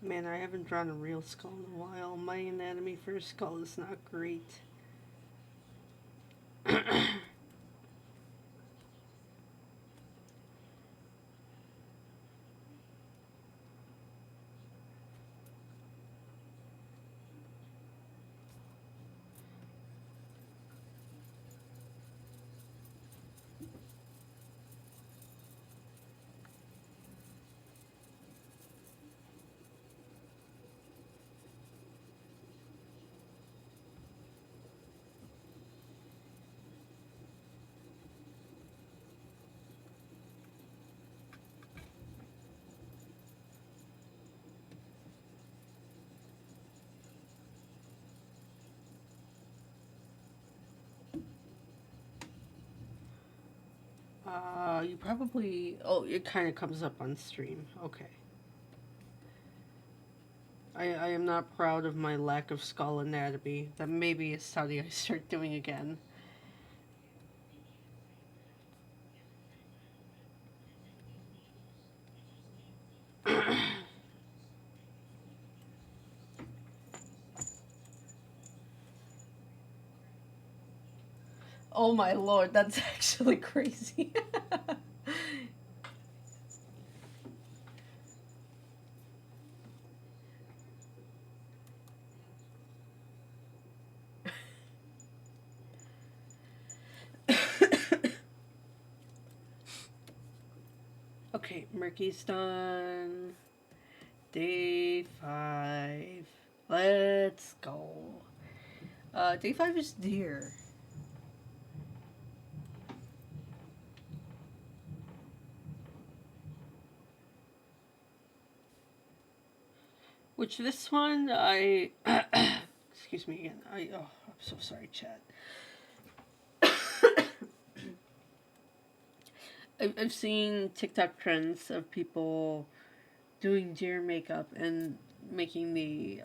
Man, I haven't drawn a real skull in a while. My anatomy for a skull is not great. You probably. Oh, it kind of comes up on stream. Okay. I am not proud of my lack of skull anatomy. That may be a study I start doing again. Oh my lord, that's actually crazy. Okay, Murky's done. Day 5. Let's go. Day 5 is deer. Which this one, I. Excuse me again. I'm so sorry, chat. I've seen TikTok trends of people doing deer makeup and making the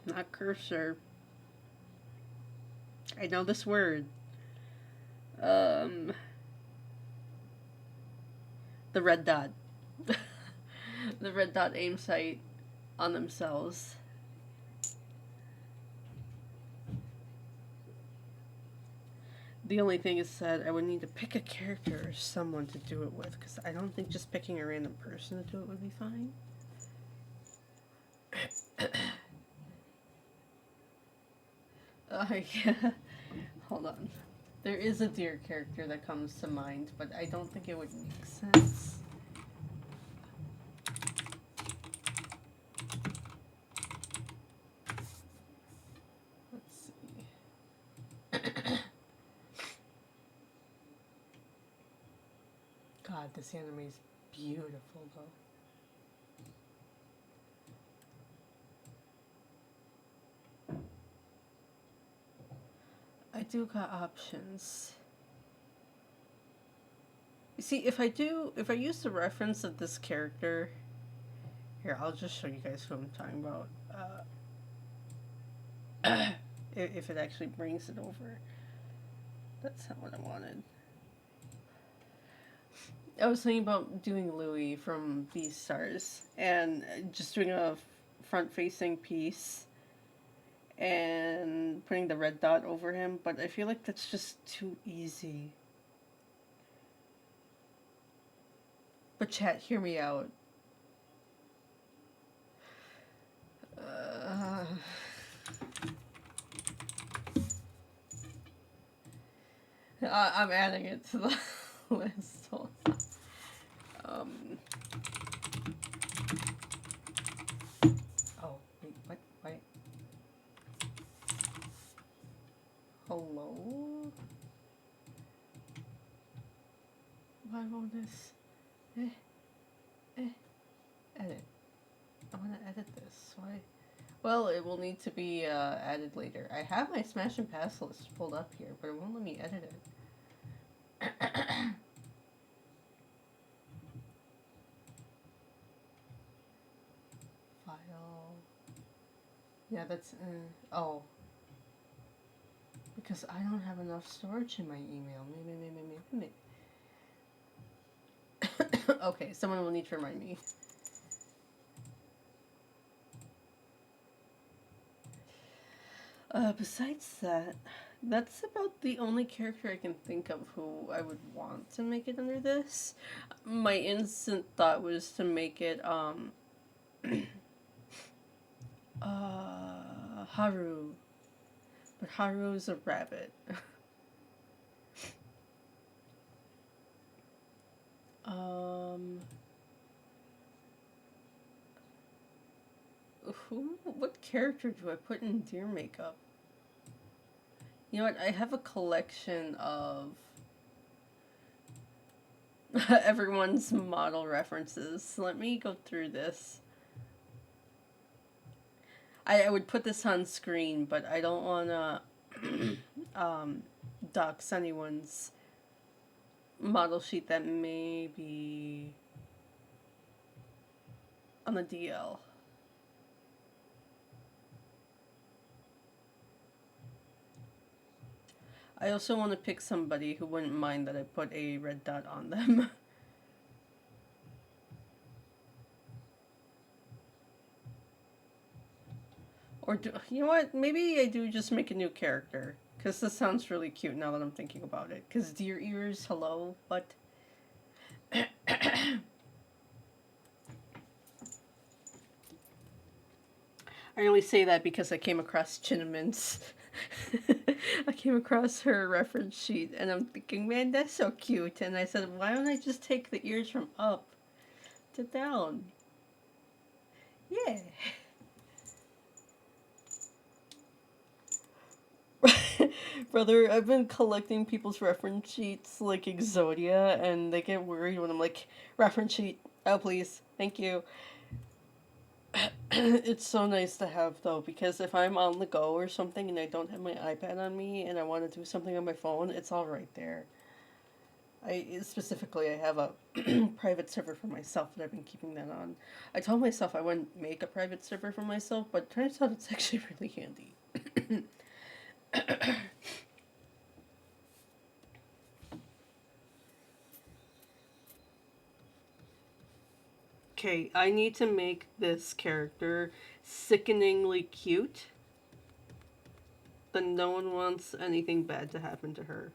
not cursor. I know this word. Um, the red dot. The red dot aim sight on themselves. The only thing is that I would need to pick a character or someone to do it with, because I don't think just picking a random person to do it would be fine. Yeah. Hold on. There is a deer character that comes to mind, but I don't think it would make sense. Let's see. God, this anime is beautiful, though. I do got options. You see, if I use the reference of this character, here, I'll just show you guys who I'm talking about. If it actually brings it over. That's not what I wanted. I was thinking about doing Louis from Beastars and just doing a front-facing piece and putting the red dot over him, but I feel like that's just too easy. But chat, hear me out. I'm adding it to the list. Um. Oh, wait, what? Wait. Hello? Why won't this? Edit. I want to edit this. Why? Well, it will need to be added later. I have my Smash and Pass list pulled up here, but it won't let me edit it. File. Yeah, that's. Oh. Because I don't have enough storage in my email. Maybe. Okay, someone will need to remind me. Besides that, that's about the only character I can think of who I would want to make it under this. My instant thought was to make it, Haru. But Haru is a rabbit. What character do I put in deer makeup? You know what? I have a collection of everyone's model references. Let me go through this. I would put this on screen, but I don't want to dox anyone's model sheet that may be on the DL. I also want to pick somebody who wouldn't mind that I put a red dot on them. Or do, you know what? Maybe I do just make a new character. Because this sounds really cute now that I'm thinking about it. Because deer ears, hello, but... I only say that because I came across Chinamin's. I came across her reference sheet and I'm thinking, man, that's so cute. And I said, why don't I just take the ears from up to down? Yeah. Brother, I've been collecting people's reference sheets like Exodia, and they get worried when I'm like, reference sheet, oh please, thank you. It's so nice to have though, because if I'm on the go or something and I don't have my iPad on me and I want to do something on my phone, it's all right there. I have a private server for myself that I've been keeping that on. I told myself I wouldn't make a private server for myself, but it turns out it's actually really handy. Okay, I need to make this character sickeningly cute. Then no one wants anything bad to happen to her.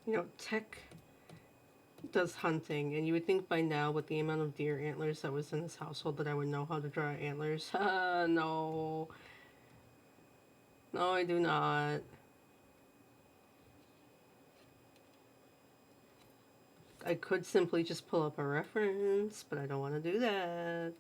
You know, Tech does hunting, and you would think by now, with the amount of deer antlers that was in this household, that I would know how to draw antlers. No. No, I do not. I could simply just pull up a reference, but I don't want to do that.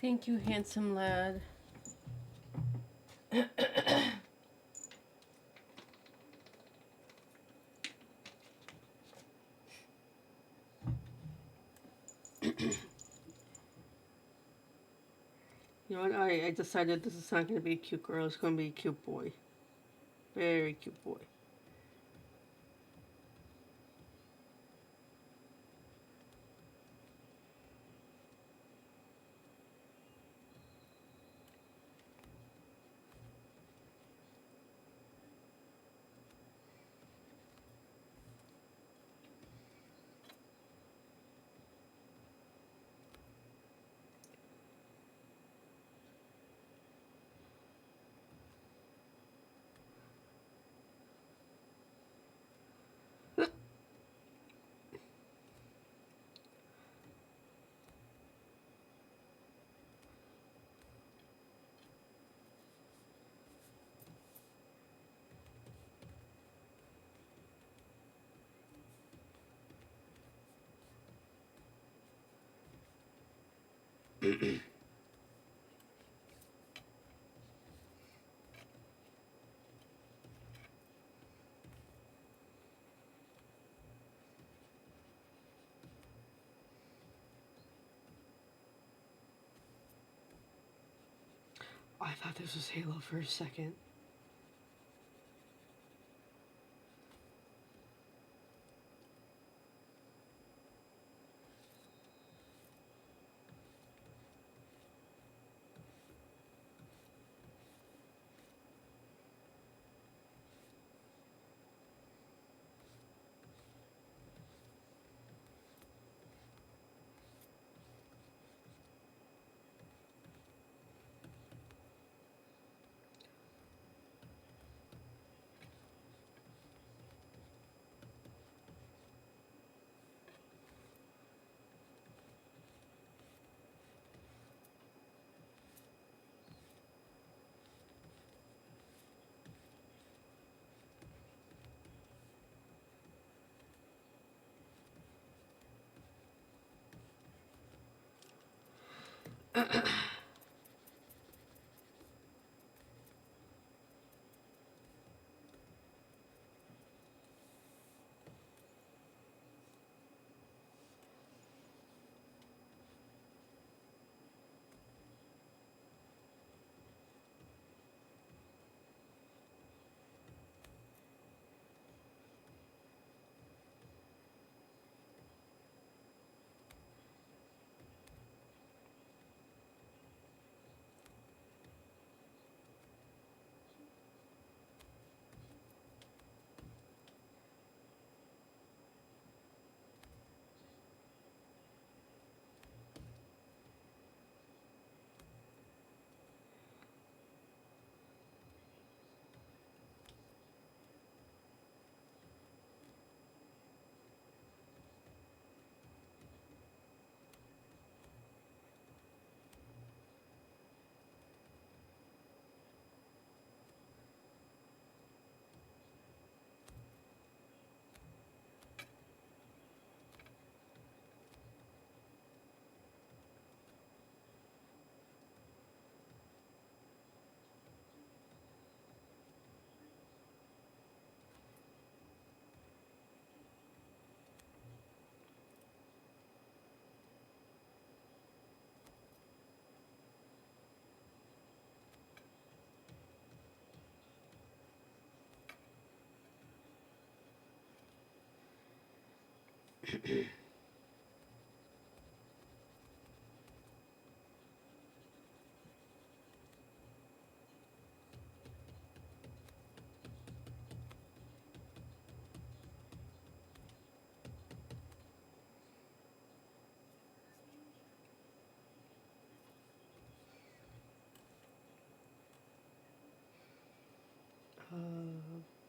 Thank you, handsome lad. You know what? I decided this is not going to be a cute girl. It's going to be a cute boy. Very cute boy. I thought this was Halo for a second.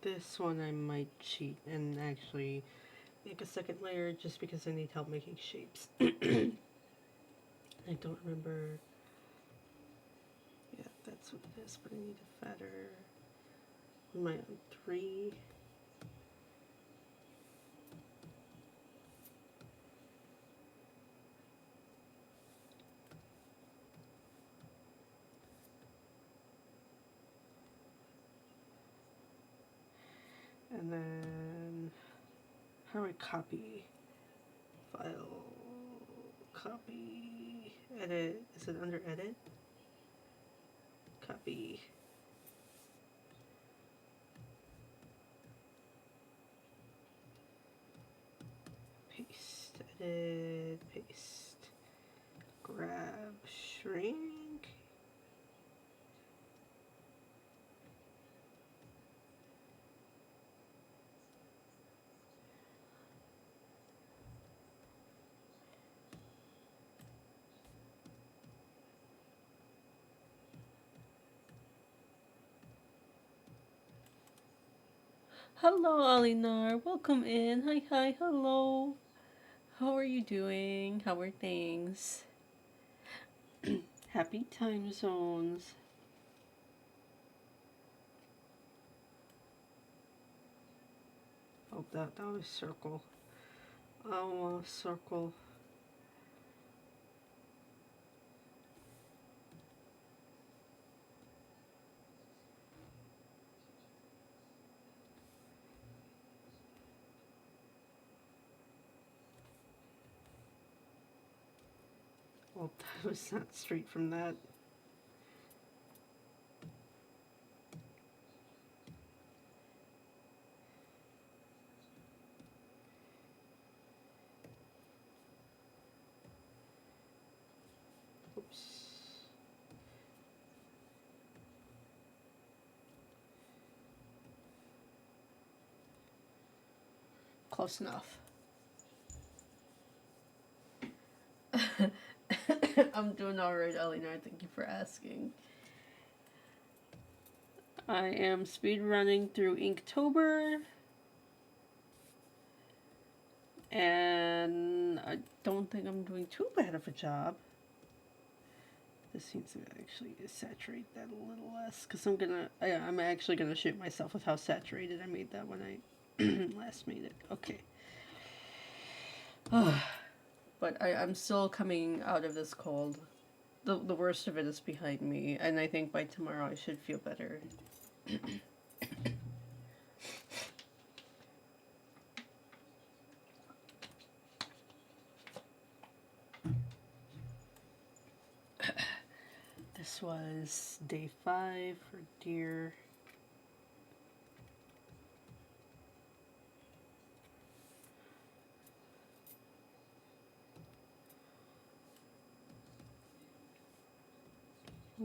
This one I might cheat and actually make a second layer just because I need help making shapes. I don't remember. Yeah, that's what it is, but I need a fatter. What am I on? 3? And then how do I copy? File, copy, edit. Is it under edit? Copy. Paste, edit, paste. Grab, shrink. Hello, Alinar. Welcome in. Hi, hi, hello. How are you doing? How are things? Happy time zones. Oh, that was circle. Oh, circle. Well, that was not straight from that. close enough. I'm doing alright, Eleanor. Thank you for asking. I am speed running through Inktober. And I don't think I'm doing too bad of a job. This seems to actually saturate that a little less, because I'm actually gonna shoot myself with how saturated I made that when I last made it. Okay. But I'm still coming out of this cold. The worst of it is behind me, and I think by tomorrow I should feel better. This was day 5 for deer.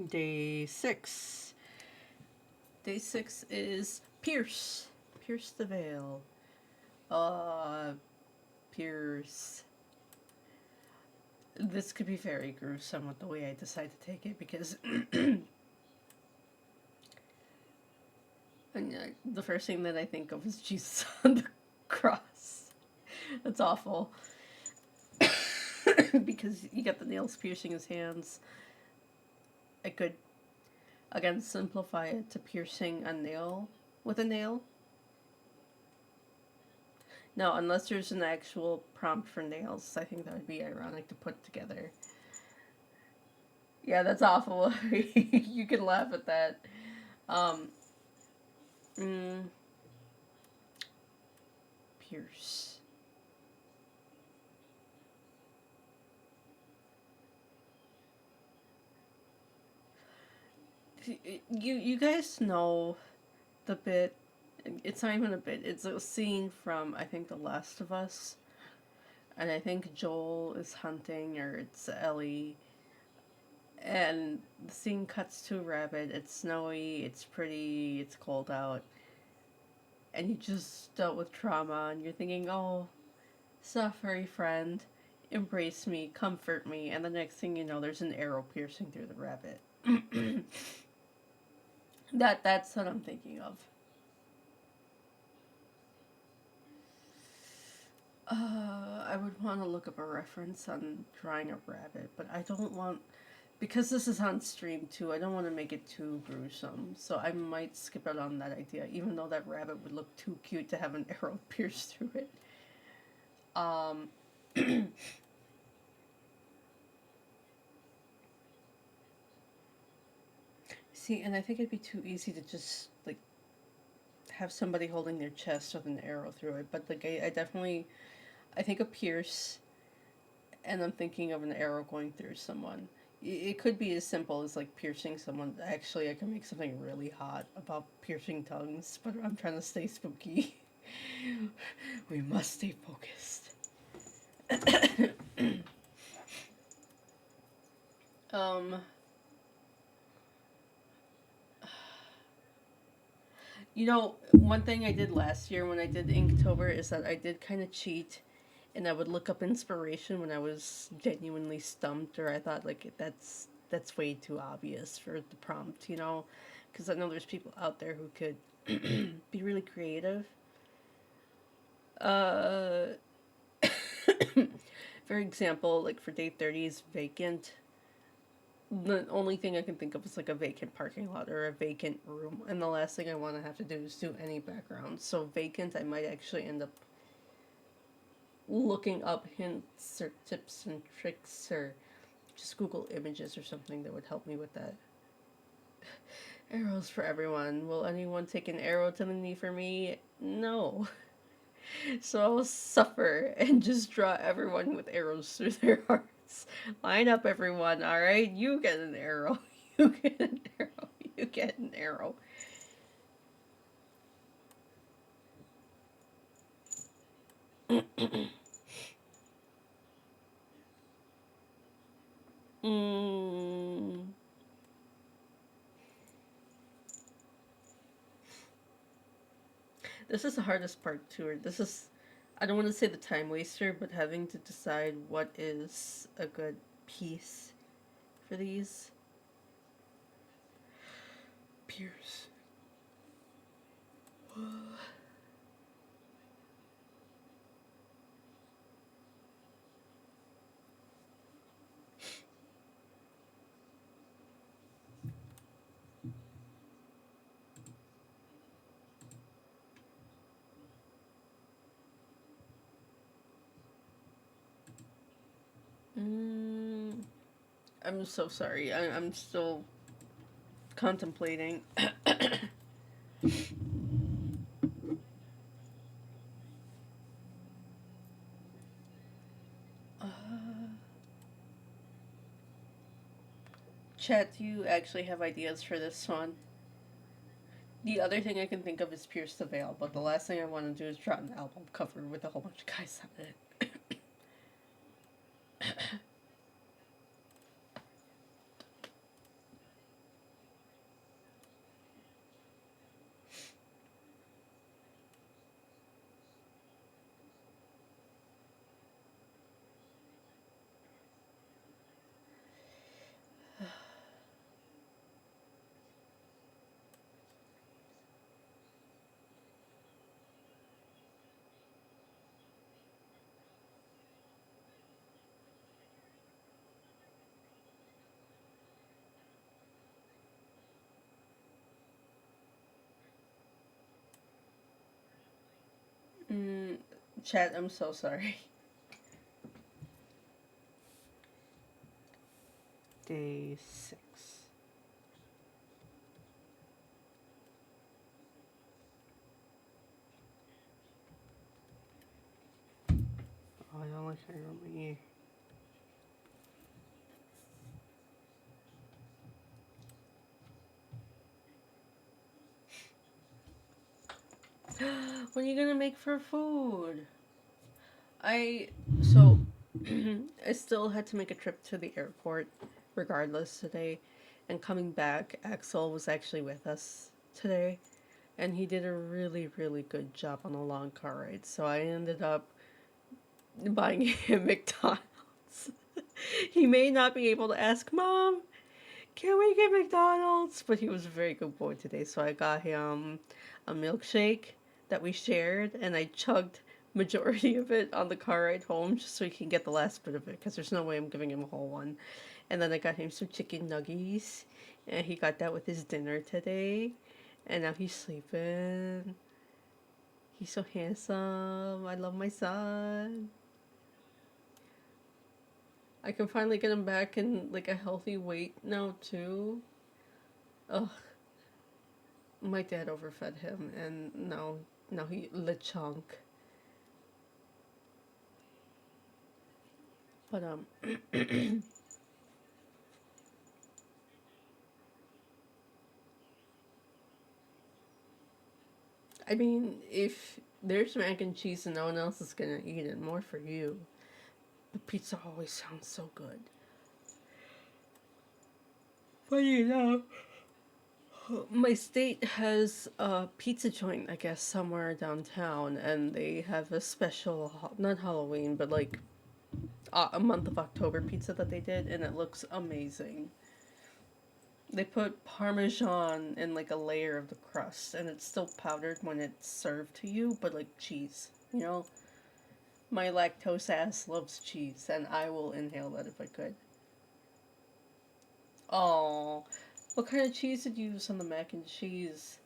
Day 6. Day 6 is Pierce. Pierce the veil. Pierce. This could be very gruesome with the way I decide to take it, because the first thing that I think of is Jesus on the cross. That's awful. Because you got the nails piercing his hands. I could, again, simplify it to piercing a nail with a nail. No, unless there's an actual prompt for nails, I think that would be ironic to put together. Yeah, that's awful. You can laugh at that. Pierce. You guys know the bit. It's not even a bit. It's a scene from, I think, The Last of Us. And I think Joel is hunting, or it's Ellie. And the scene cuts to a rabbit. It's snowy, it's pretty, it's cold out. And you just dealt with trauma, and you're thinking, oh, suffery friend, embrace me, comfort me. And the next thing you know, there's an arrow piercing through the rabbit. That's what I'm thinking of. I would want to look up a reference on drawing a rabbit, but I don't want, because this is on stream too, I don't want to make it too gruesome, so I might skip out on that idea, even though that rabbit would look too cute to have an arrow pierce through it. See, and I think it'd be too easy to just, like, have somebody holding their chest with an arrow through it, but, like, I think a pierce, and I'm thinking of an arrow going through someone. It could be as simple as, like, piercing someone. Actually, I can make something really hot about piercing tongues, but I'm trying to stay spooky. We must stay focused. You know, one thing I did last year when I did Inktober is that I did kind of cheat, and I would look up inspiration when I was genuinely stumped, or I thought, like, that's way too obvious for the prompt, you know, because I know there's people out there who could be really creative. For example, like for day 30 is vacant. The only thing I can think of is like a vacant parking lot or a vacant room, and the last thing I want to have to do is do any background. So vacant, I might actually end up looking up hints or tips and tricks, or just Google images or something that would help me with that. Arrows for everyone. Will anyone take an arrow to the knee for me? No. So I'll suffer and just draw everyone with arrows through their hearts. Line up, everyone, alright? You get an arrow. You get an arrow. You get an arrow. This is the hardest part too. This is I don't want to say the time waster, but having to decide what is a good piece for these. Pierce. I'm so sorry. I'm still contemplating. uh, Chat, do you actually have ideas for this one? The other thing I can think of is Pierce the Veil, but the last thing I want to do is draw an album cover with a whole bunch of guys on it. mm, Chat, I'm so sorry. Day 6. Oh, I don't like me. What are you gonna make for food? I so I still had to make a trip to the airport regardless today, and coming back, Axel was actually with us today, and he did a really really good job on a long car ride. So I ended up buying him McDonald's. He may not be able to ask Mom, "Can we get McDonald's?" But he was a very good boy today, so I got him a milkshake that we shared, and I chugged majority of it on the car ride home just so he can get the last bit of it, because there's no way I'm giving him a whole one. And then I got him some chicken nuggies, and he got that with his dinner today, and now he's sleeping. He's so handsome. I love my son. I can finally get him back in like a healthy weight now too. Ugh. My dad overfed him, and now he lechonk. But I mean, if there's mac and cheese and no one else is gonna eat it, more for you. The pizza always sounds so good. But my state has a pizza joint, I guess, somewhere downtown, and they have a special, not Halloween, but like a month of October pizza that they did, and it looks amazing. They put Parmesan in like a layer of the crust, and it's still powdered when it's served to you, but like cheese. You know, my lactose ass loves cheese, and I will inhale that if I could. Oh, what kind of cheese did you use on the mac and cheese?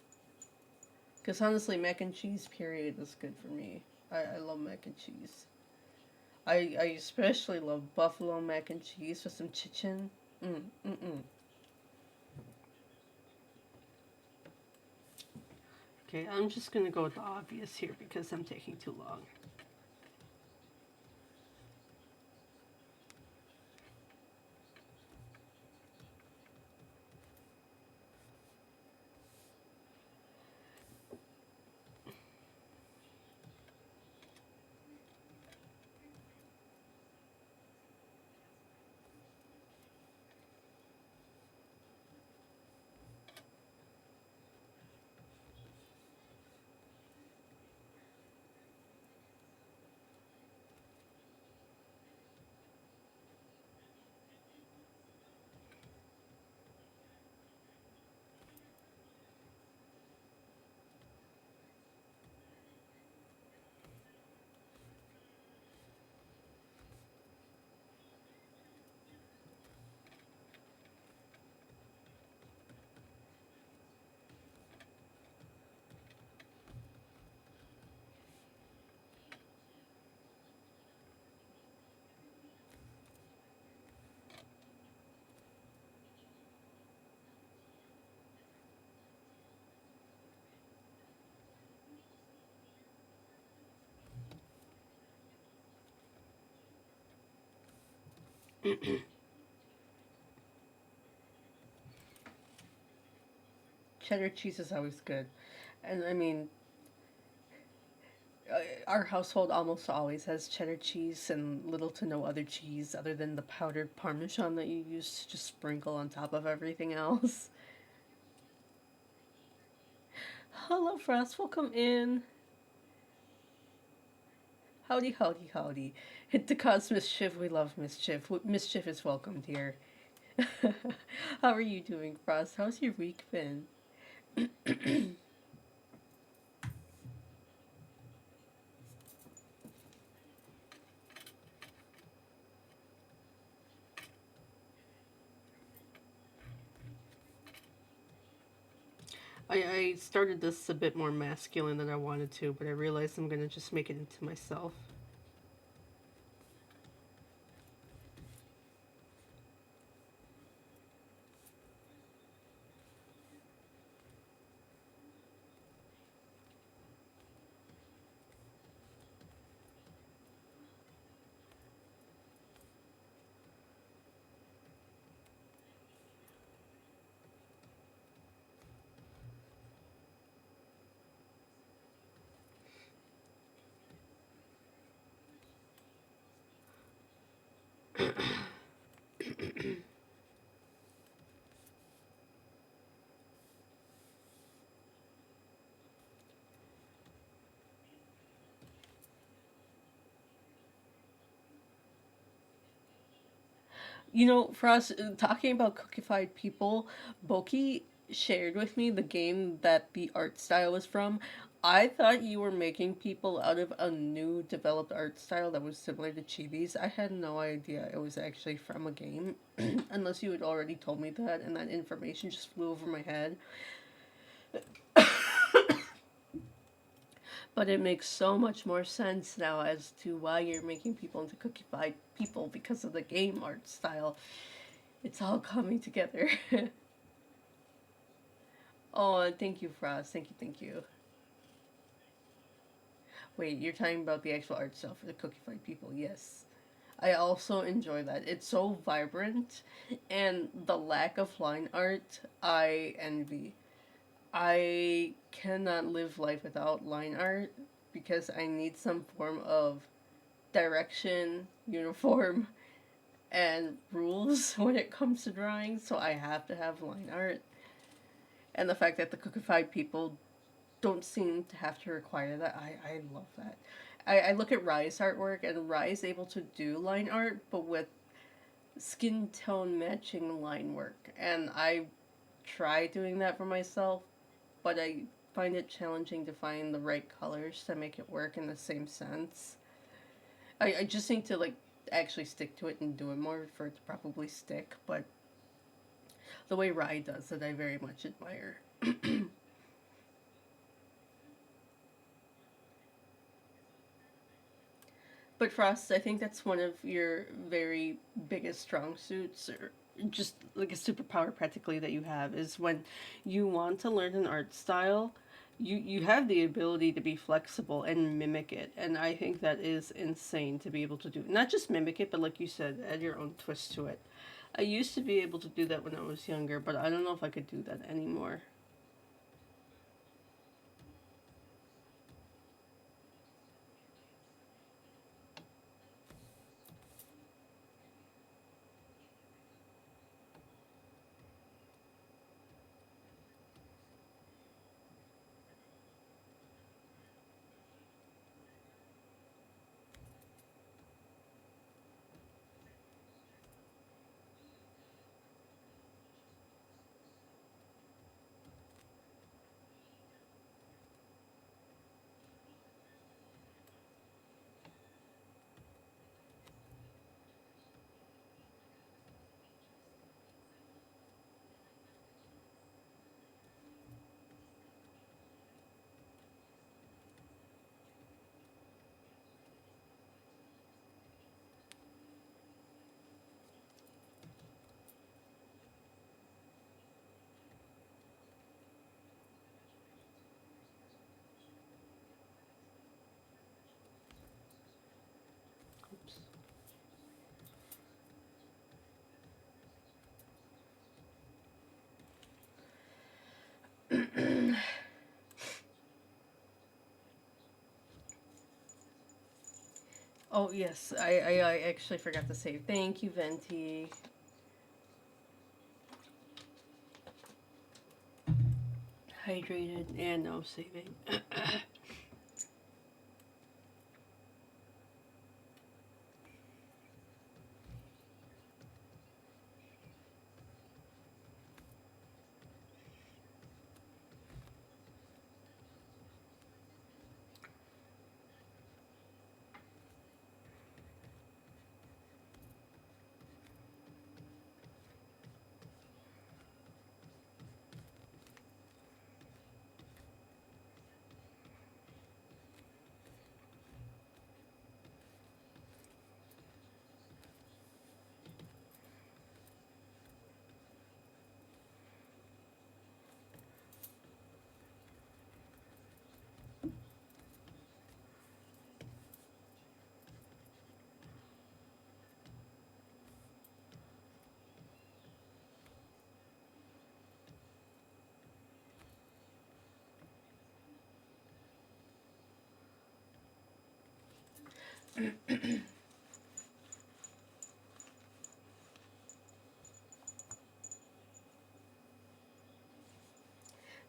Because honestly, mac and cheese period is good for me. I love mac and cheese. I especially love buffalo mac and cheese with some chicken. Mm. Okay, I'm just gonna go with the obvious here because I'm taking too long. Cheddar cheese is always good. And I mean, our household almost always has cheddar cheese and little to no other cheese other than the powdered parmesan that you use to just sprinkle on top of everything else. Hello, Frost. Welcome in. Howdy, howdy, howdy. Hit to cause mischief. We love mischief. Mischief is welcomed here. How are you doing, Frost? How's your week been? I started this a bit more masculine than I wanted to, but I realized I'm gonna just make it into myself. You know, for us, talking about cookified people, Boki shared with me the game that the art style was from. I thought you were making people out of a new developed art style that was similar to Chibi's. I had no idea it was actually from a game, unless you had already told me that, and that information just flew over my head. But it makes so much more sense now as to why you're making people into cookified people because of the game art style. It's all coming together. Oh, thank you, Frost. Thank you, thank you. Wait, you're talking about the actual art style for the cookified people? Yes. I also enjoy that. It's so vibrant, and the lack of line art, I envy. I cannot live life without line art because I need some form of direction, uniform, and rules when it comes to drawing, so I have to have line art. And the fact that the cookified people don't seem to have to require that, I love that. I look at Rai's artwork, and Rai's able to do line art, but with skin tone matching line work. And I try doing that for myself, but I find it challenging to find the right colors to make it work in the same sense. I just need to like actually stick to it and do it more for it to probably stick, but the way Rai does it I very much admire. But Frost, I think that's one of your very biggest strong suits, or just like a superpower practically that you have, is when you want to learn an art style, you have the ability to be flexible and mimic it. And I think that is insane to be able to do. Not just mimic it, but like you said, add your own twist to it. I used to be able to do that when I was younger, but I don't know if I could do that anymore. Oh yes, I actually forgot to save. Thank you, Venti. Hydrated and no saving.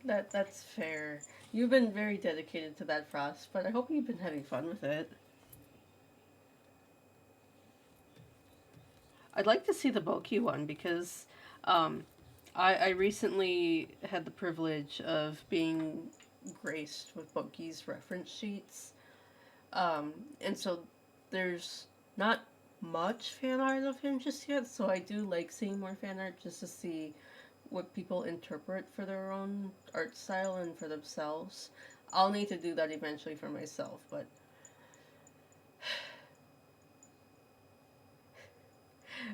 That's fair. You've been very dedicated to that, Frost, but I hope you've been having fun with it. I'd like to see the Boki one because um, I recently had the privilege of being graced with Boki's reference sheets. And so there's not much fan art of him just yet, so I do like seeing more fan art just to see what people interpret for their own art style and for themselves. I'll need to do that eventually for myself, but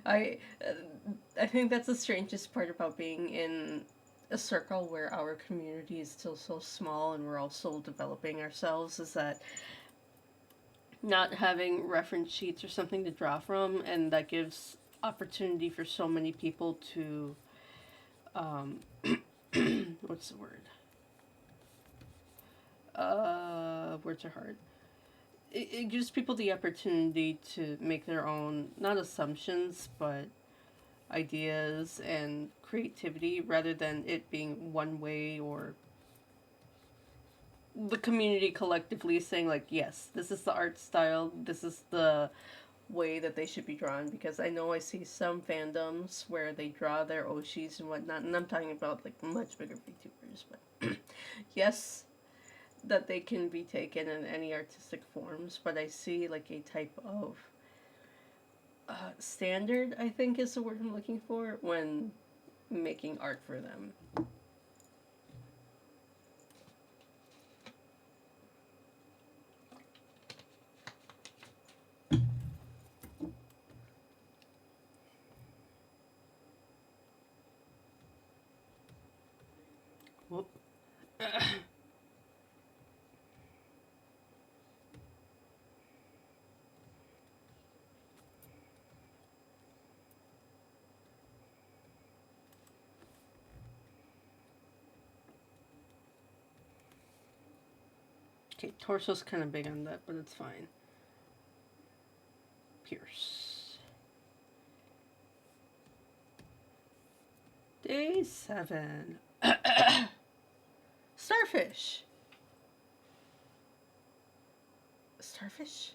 I I think that's the strangest part about being in a circle where our community is still so small and we're all still developing ourselves is that not having reference sheets or something to draw from, and that gives opportunity for so many people to um, what's the word? Words are hard. It gives people the opportunity to make their own, not assumptions, but ideas and creativity rather than it being one way or the community collectively saying like yes this is the art style, this is the way that they should be drawn, because I know I see some fandoms where they draw their oshis and whatnot, and I'm talking about like much bigger VTubers, but yes, that they can be taken in any artistic forms, but I see like a type of standard, I think is the word I'm looking for, when making art for them. Whoop. Okay, torso's kind of big on that, but it's fine. Pierce. Day 7. Starfish. Starfish?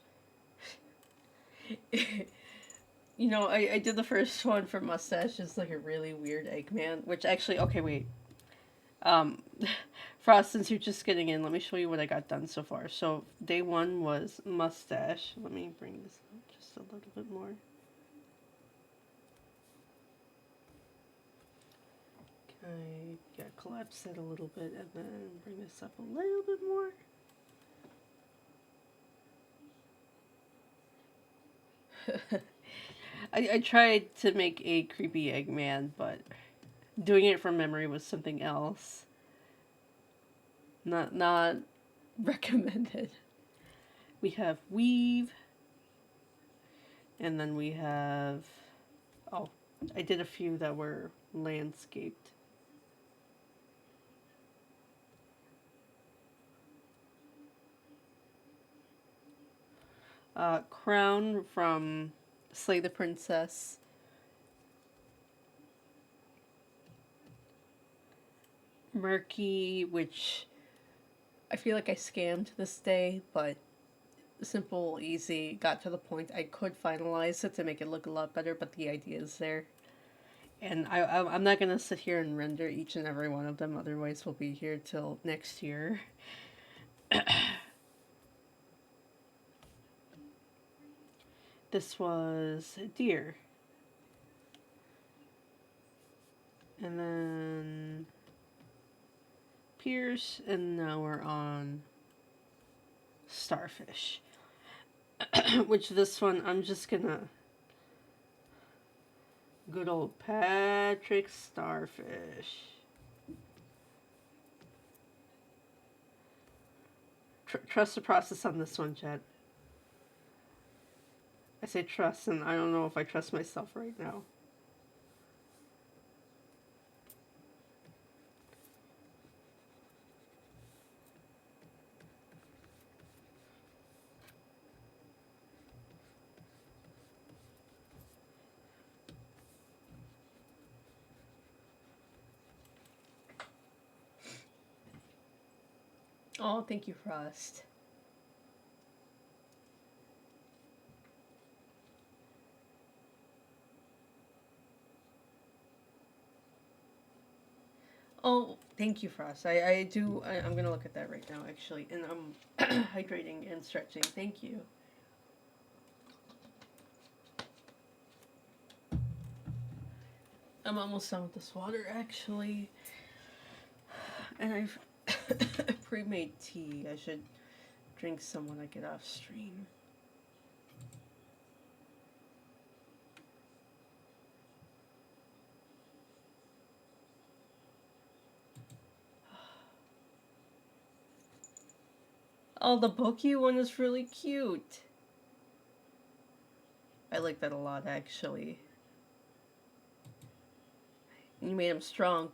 You know, I did the first one for Mustache, just like a really weird Eggman, which actually, okay, wait. Um, Frost, since you're just getting in, let me show you what I got done so far. So, day 1 was Mustache. Let me bring this up just a little bit more. I gotta collapse it a little bit and then bring this up a little bit more. I tried to make a creepy Eggman, but doing it from memory was something else. Not recommended. We have Weave, and then we have, oh, I did a few that were landscaped. Crown from Slay the Princess. Murky, which I feel like I scammed this day, but simple, easy, got to the point. I could finalize it to make it look a lot better, but the idea is there. And I'm not gonna sit here and render each and every one of them, otherwise we'll be here till next year. This was deer. And then Pierce, and now we're on starfish. Which this one I'm just gonna good old Patrick Starfish. Trust the process on this one, Jet. I say trust, and I don't know if I trust myself right now. Oh, thank you, Frost. Oh, thank you, Frost. I'm gonna look at that right now, actually, and I'm hydrating and stretching. Thank you. I'm almost done with this water, actually, and I've pre-made tea. I should drink some when I get off stream. Oh, the Boki one is really cute. I like that a lot, actually. You made him strong.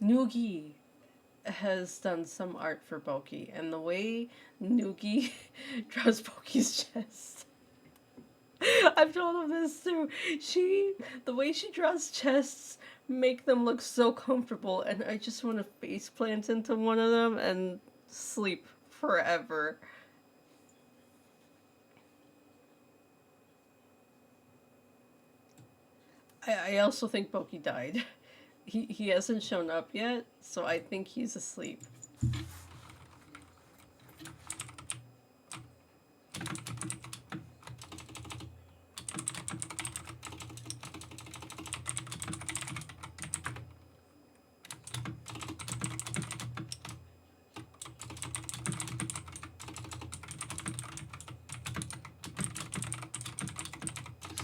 Noogie has done some art for Boki, and the way Noogie draws Boki's chest. I've told him this too. The way she draws chests make them look so comfortable, and I just want to face plant into one of them and sleep forever. I also think Boki died. He hasn't shown up yet, so I think he's asleep.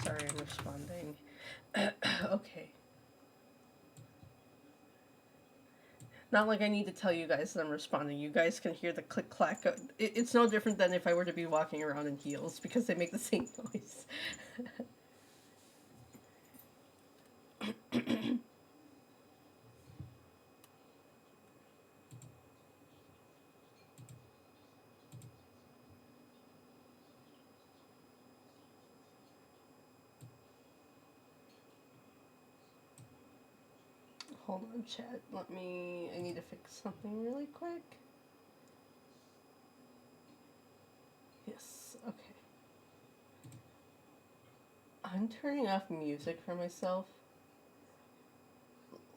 Sorry, I'm responding. Okay. Not like I need to tell you guys that I'm responding. You guys can hear the click clack. It's no different than if I were to be walking around in heels because they make the same noise. Hold on, chat. I need to fix something really quick. Yes, okay. I'm turning off music for myself.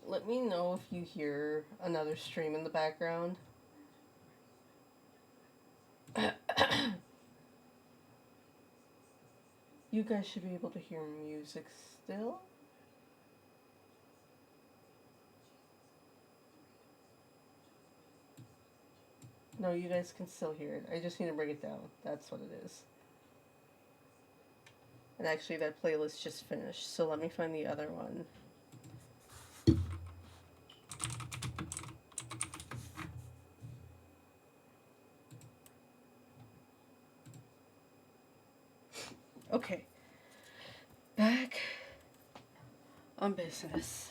Let me know if you hear another stream in the background. You guys should be able to hear music still. No, you guys can still hear it. I just need to bring it down. That's what it is. And actually, that playlist just finished, so let me find the other one. Okay. Back on business.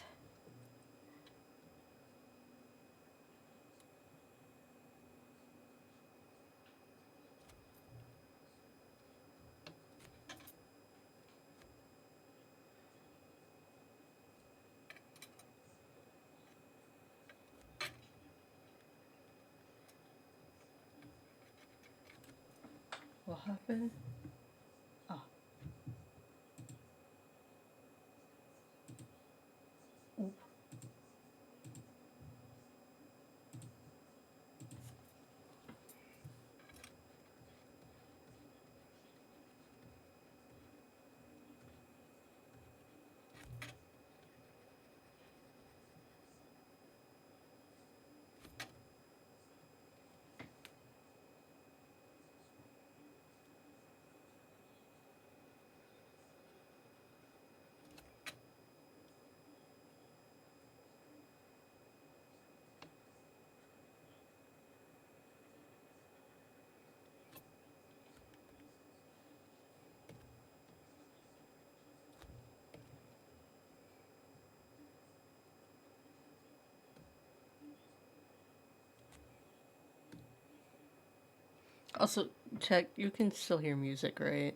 happened? Ah. Oop. Also, check, you can still hear music, right?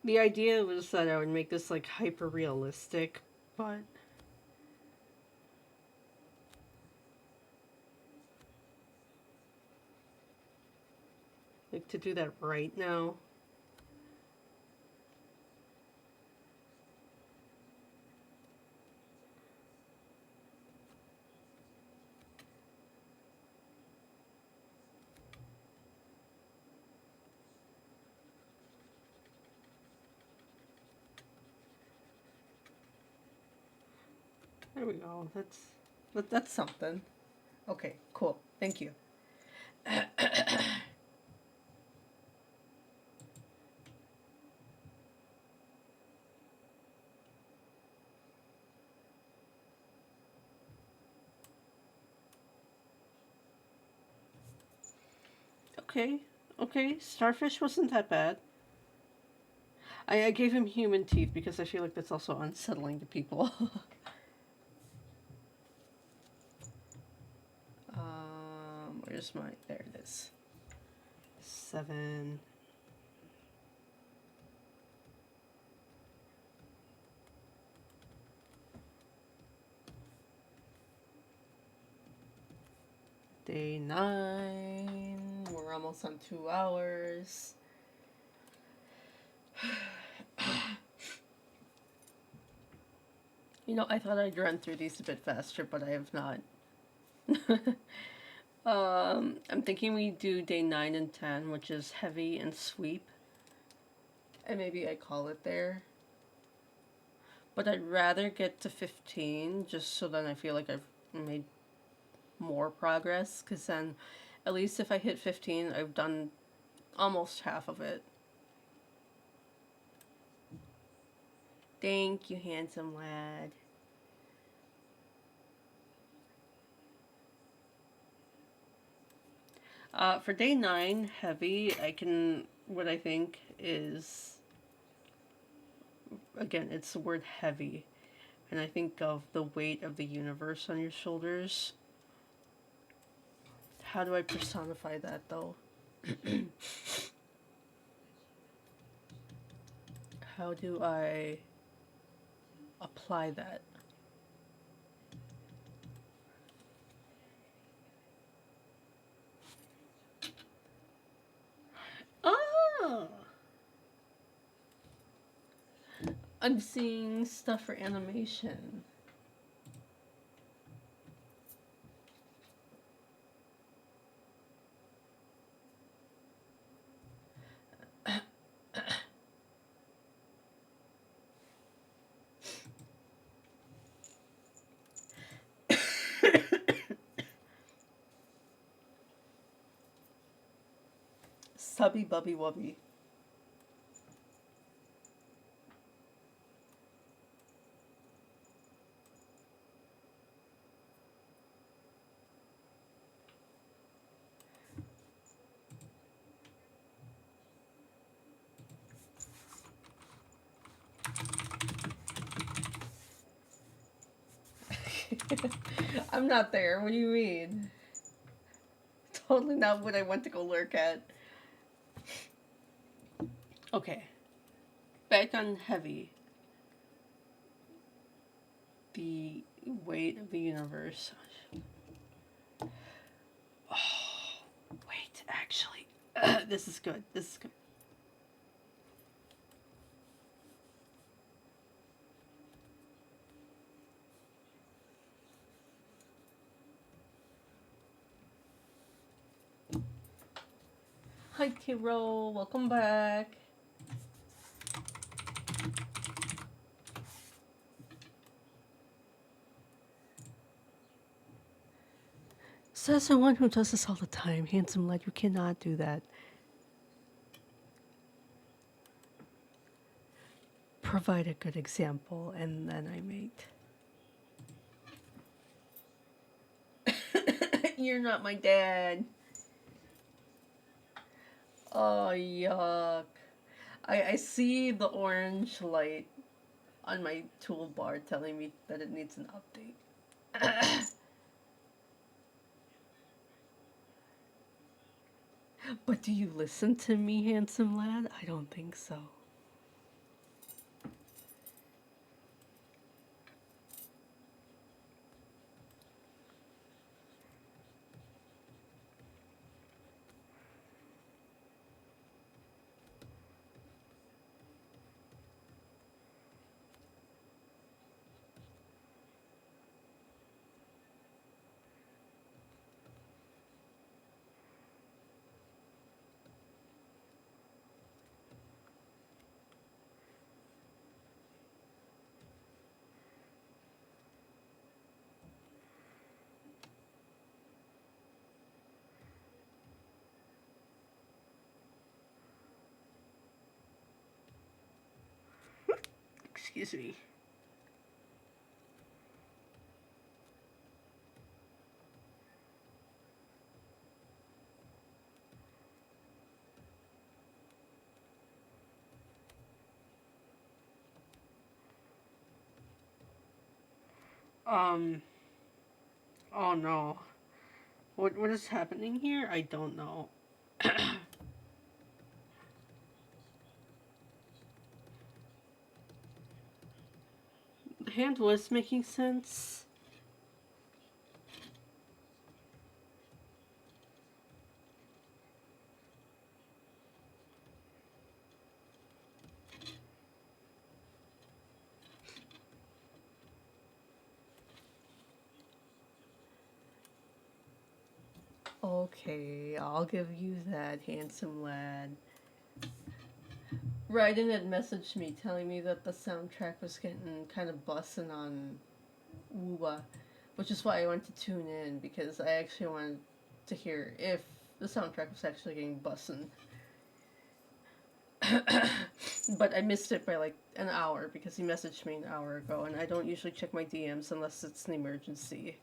The idea was that I would make this like hyper realistic, but like to do that right now. There we go. That's something. Okay, cool. Thank you. Okay, okay. Starfish wasn't that bad. I gave him human teeth because I feel like that's also unsettling to people. Where's my? There it is. 7. Day 9. We're almost on 2 hours. You know, I thought I'd run through these a bit faster, but I have not. I'm thinking we do day 9 and 10, which is heavy and sweep. And maybe I call it there. But I'd rather get to 15, just so then I feel like I've made more progress. Because then, at least if I hit 15, I've done almost half of it. Thank you, handsome lad. For day 9, heavy, what I think is, again, it's the word heavy. And I think of the weight of the universe on your shoulders. How do I personify that, though? How do I apply that? Oh! I'm seeing stuff for animation. Subby Bubby Wubby. I'm not there. What do you mean? Totally not what I went to go lurk at. Okay. Back on heavy. The weight of the universe. Oh, wait, actually. This is good. This is good. Hi, Kiro. Welcome back. Says the one who does this all the time. Handsome lad, you cannot do that. Provide a good example, and then I mate. You're not my dad. Oh, yuck. I see the orange light on my toolbar telling me that it needs an update. But do you listen to me, handsome lad? I don't think so. Excuse me. Um, oh no. What is happening here? I don't know. The hand was making sense. Okay, I'll give you that, handsome lad. Raiden had messaged me telling me that the soundtrack was getting kind of bussin' on Woowa, which is why I went to tune in because I actually wanted to hear if the soundtrack was actually getting bussin'. But I missed it by like an hour because he messaged me an hour ago, and I don't usually check my DMs unless it's an emergency.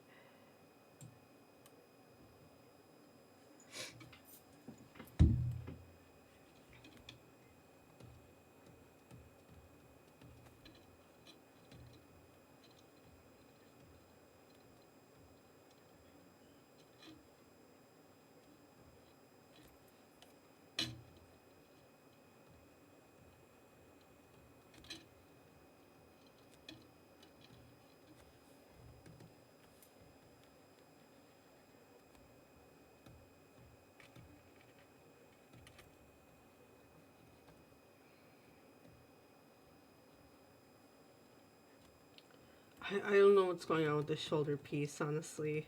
I don't know what's going on with the shoulder piece, honestly.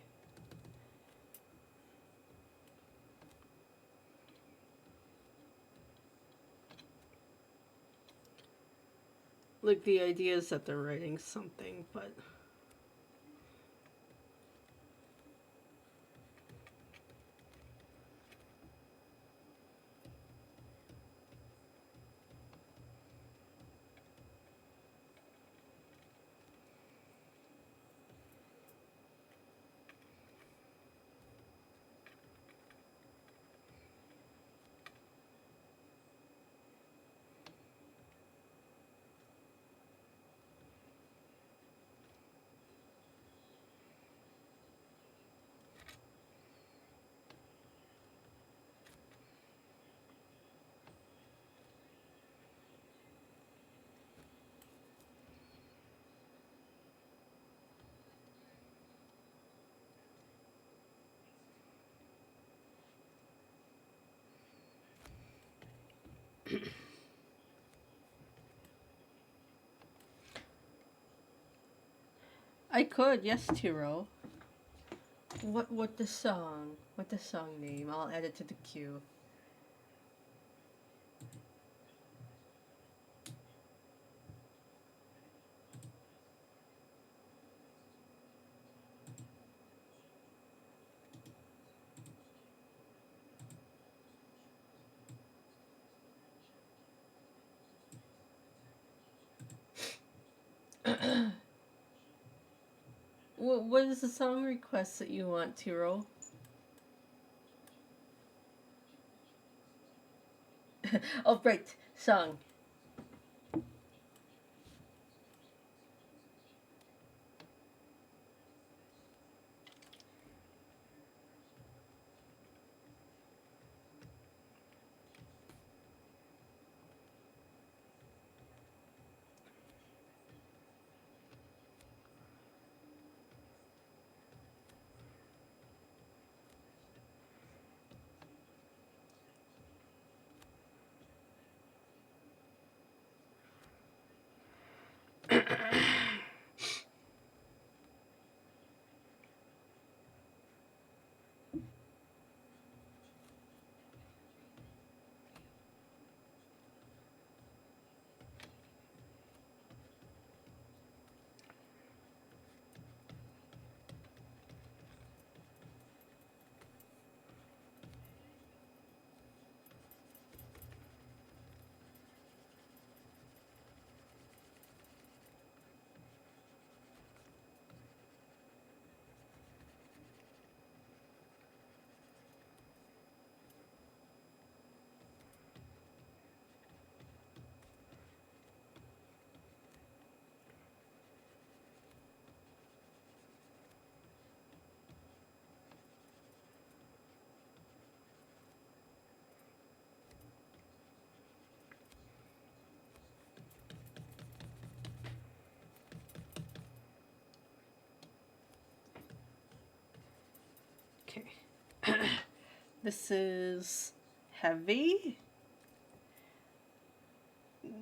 Like, the idea is that they're writing something, but... I could, yes, Tiro. What the song? What the song name? I'll add it to the queue. What is the song request that you want, Tiro? Oh, right, song. Okay. This is heavy. 9.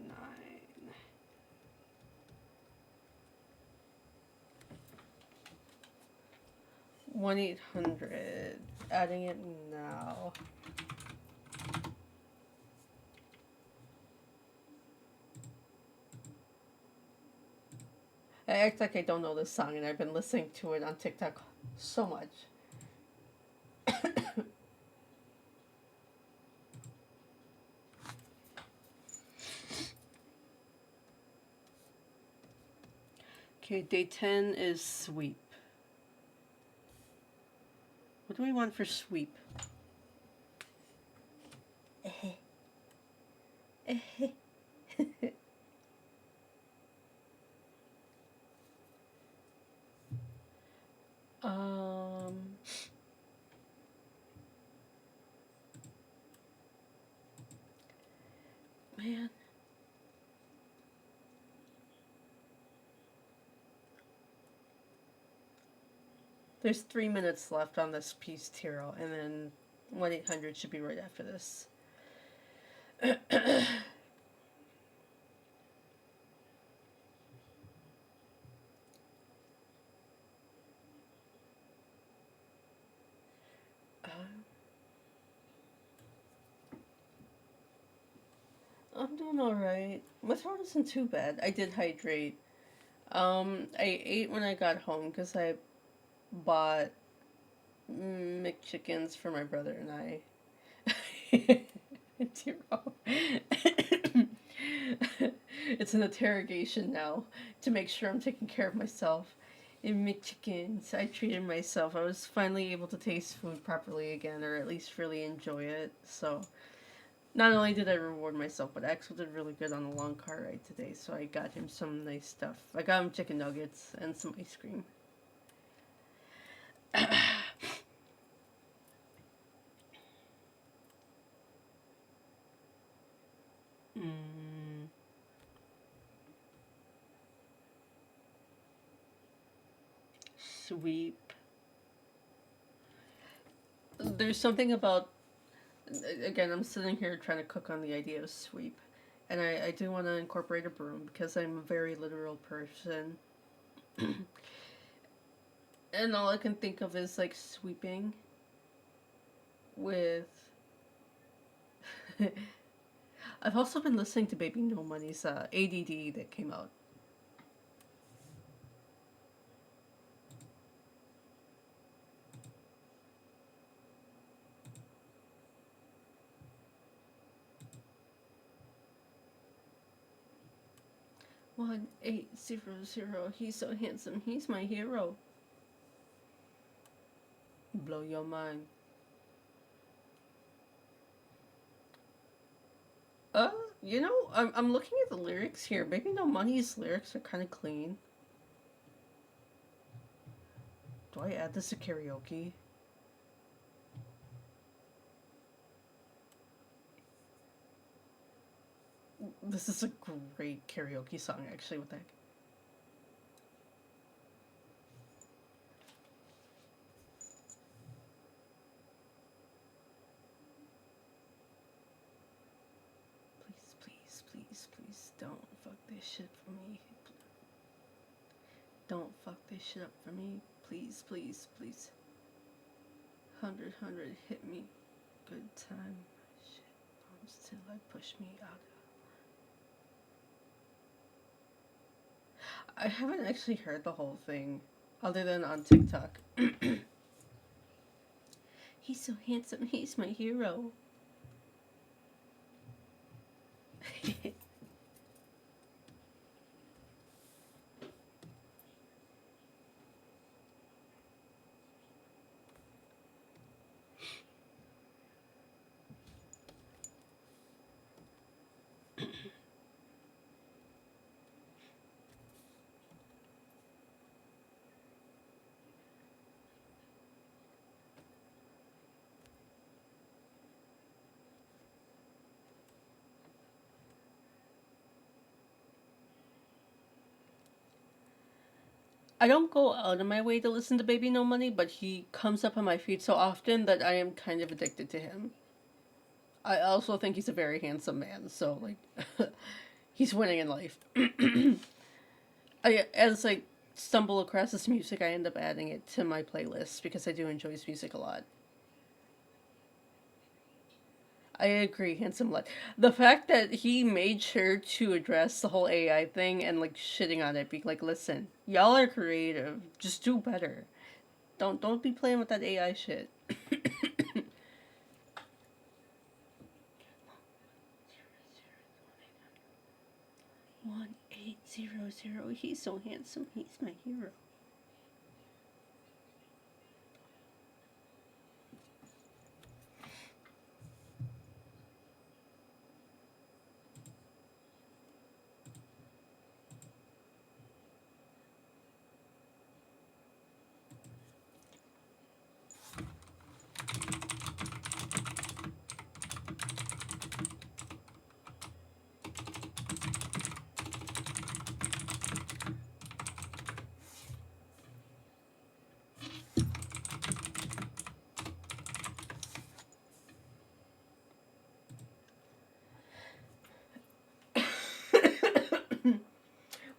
1-800. Adding it now. I act like I don't know this song, and I've been listening to it on TikTok so much. Okay, day 10 is sweep. What do we want for sweep? um, man. There's 3 minutes left on this piece, Tiro, and then 1-800 should be right after this. I'm doing alright. My throat isn't too bad. I did hydrate. I ate when I got home because I bought McChickens for my brother and I. Tiro. It's an interrogation now to make sure I'm taking care of myself. In McChickens, I treated myself. I was finally able to taste food properly again, or at least really enjoy it. So, not only did I reward myself, but Axel did really good on the long car ride today. So I got him some nice stuff. I got him chicken nuggets and some ice cream. Sweep. There's something about, again, I'm sitting here trying to cook on the idea of sweep. And I do want to incorporate a broom because I'm a very literal person. And all I can think of is like sweeping with. I've also been listening to Baby No Money's ADD that came out. One eight zero zero. He's so handsome. He's my hero. Blow your mind. Uh, I'm looking at the lyrics here. Baby No Money's lyrics are kind of clean. Do I add this to karaoke? This is a great karaoke song, actually. What the heck? Please, please, please, please, don't fuck this shit for me. Don't fuck this shit up for me. Please, please, please. 100, hit me. Good time. Shit bombs till I push me out. I haven't actually heard the whole thing, other than on TikTok. He's so handsome. He's my hero. I don't go out of my way to listen to Baby No Money, but he comes up on my feed so often that I am kind of addicted to him. I also think he's a very handsome man, so like he's winning in life. As I stumble across his music, I end up adding it to my playlist because I do enjoy his music a lot. I agree, handsome lad. The fact that he made sure to address the whole AI thing and like shitting on it, be like, listen, y'all are creative, just do better. Don't be playing with that AI shit. 1800. He's so handsome. He's my hero.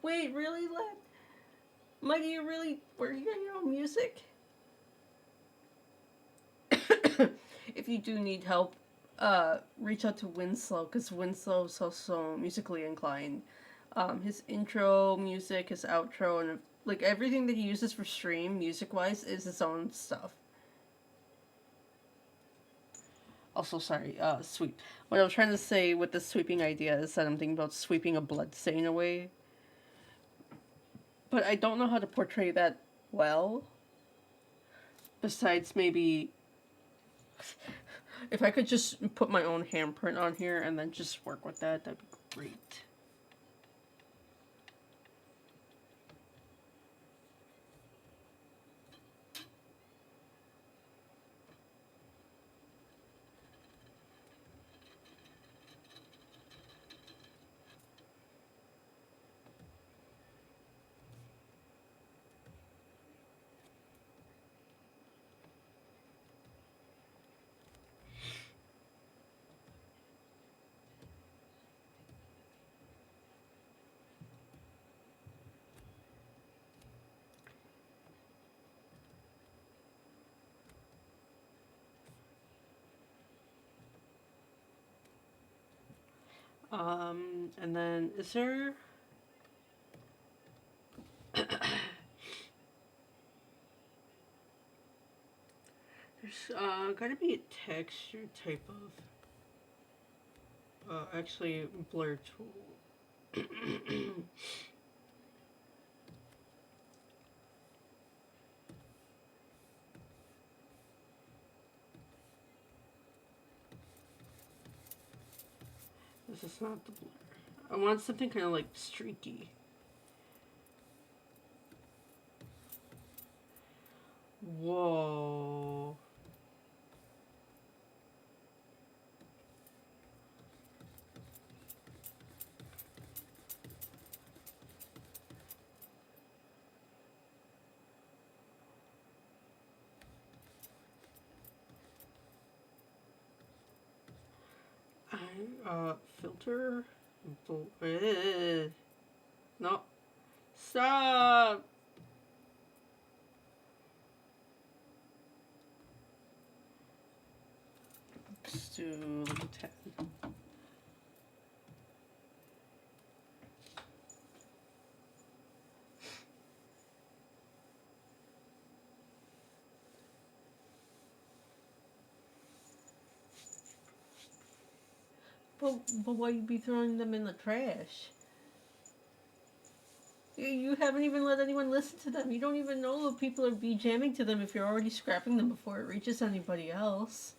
Wait, really, lad? Might you really working on your own music? If you do need help, reach out to Winslow, because Winslow's also musically inclined. His intro music, his outro, and like everything that he uses for stream, music wise, is his own stuff. Also, sorry, sweep. What I was trying to say with the sweeping idea is that I'm thinking about sweeping a blood stain away. But I don't know how to portray that well. Besides, maybe if I could just put my own handprint on here and then just work with that, that'd be great. And then is there there's gotta be a texture type of actually blur tool. This is not the blur. I want something kind of like streaky. Whoa. Filter. No. Stop. Let's do like a 10. But why you be throwing them in the trash? You haven't even let anyone listen to them. You don't even know if people are be jamming to them if you're already scrapping them before it reaches anybody else.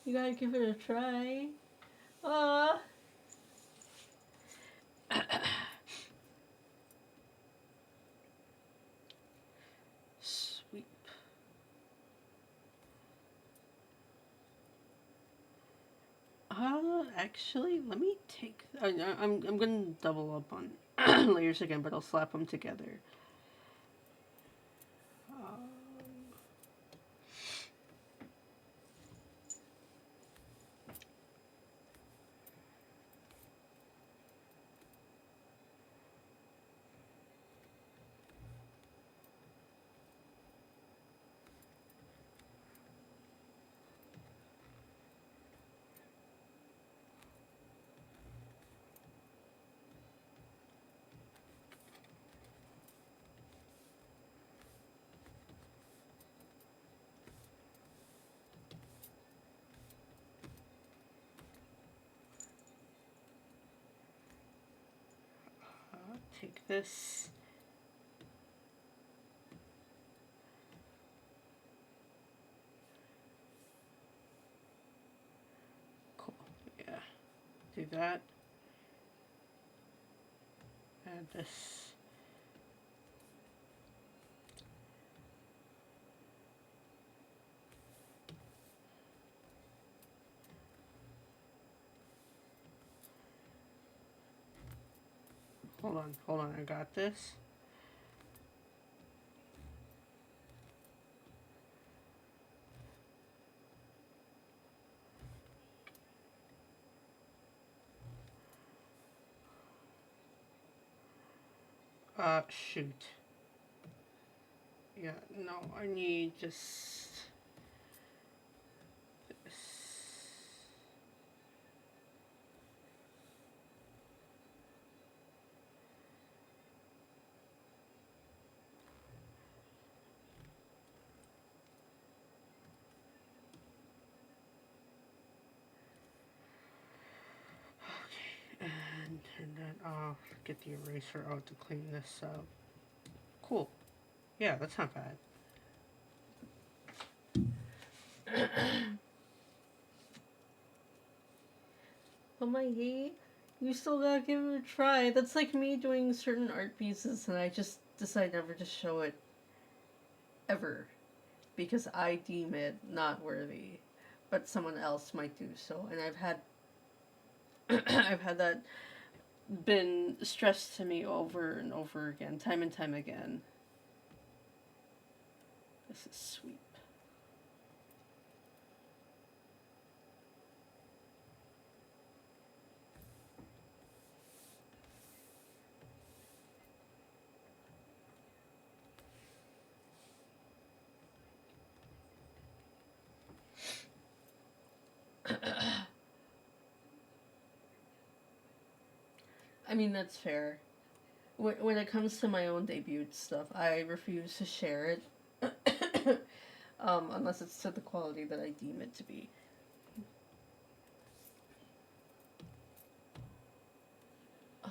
You gotta give it a try. Ah. Sweep. Actually, let me take. I'm gonna double up on layers again, but I'll slap them together. Take this. Cool. Yeah. Do that. Add this. Hold on, I got this. Shoot. Yeah, no, I need just this. Okay, and turn that off. Get the eraser out to clean this up. Cool. Yeah, that's not bad. But my you still gotta give it a try. That's like me doing certain art pieces and I just decide never to show it ever because I deem it not worthy, but someone else might do so. And I've had I've had that been stressed to me over and over again, time and time again. This is sweet. mean, that's fair. When it comes to my own debut stuff, I refuse to share it unless it's to the quality that I deem it to be. I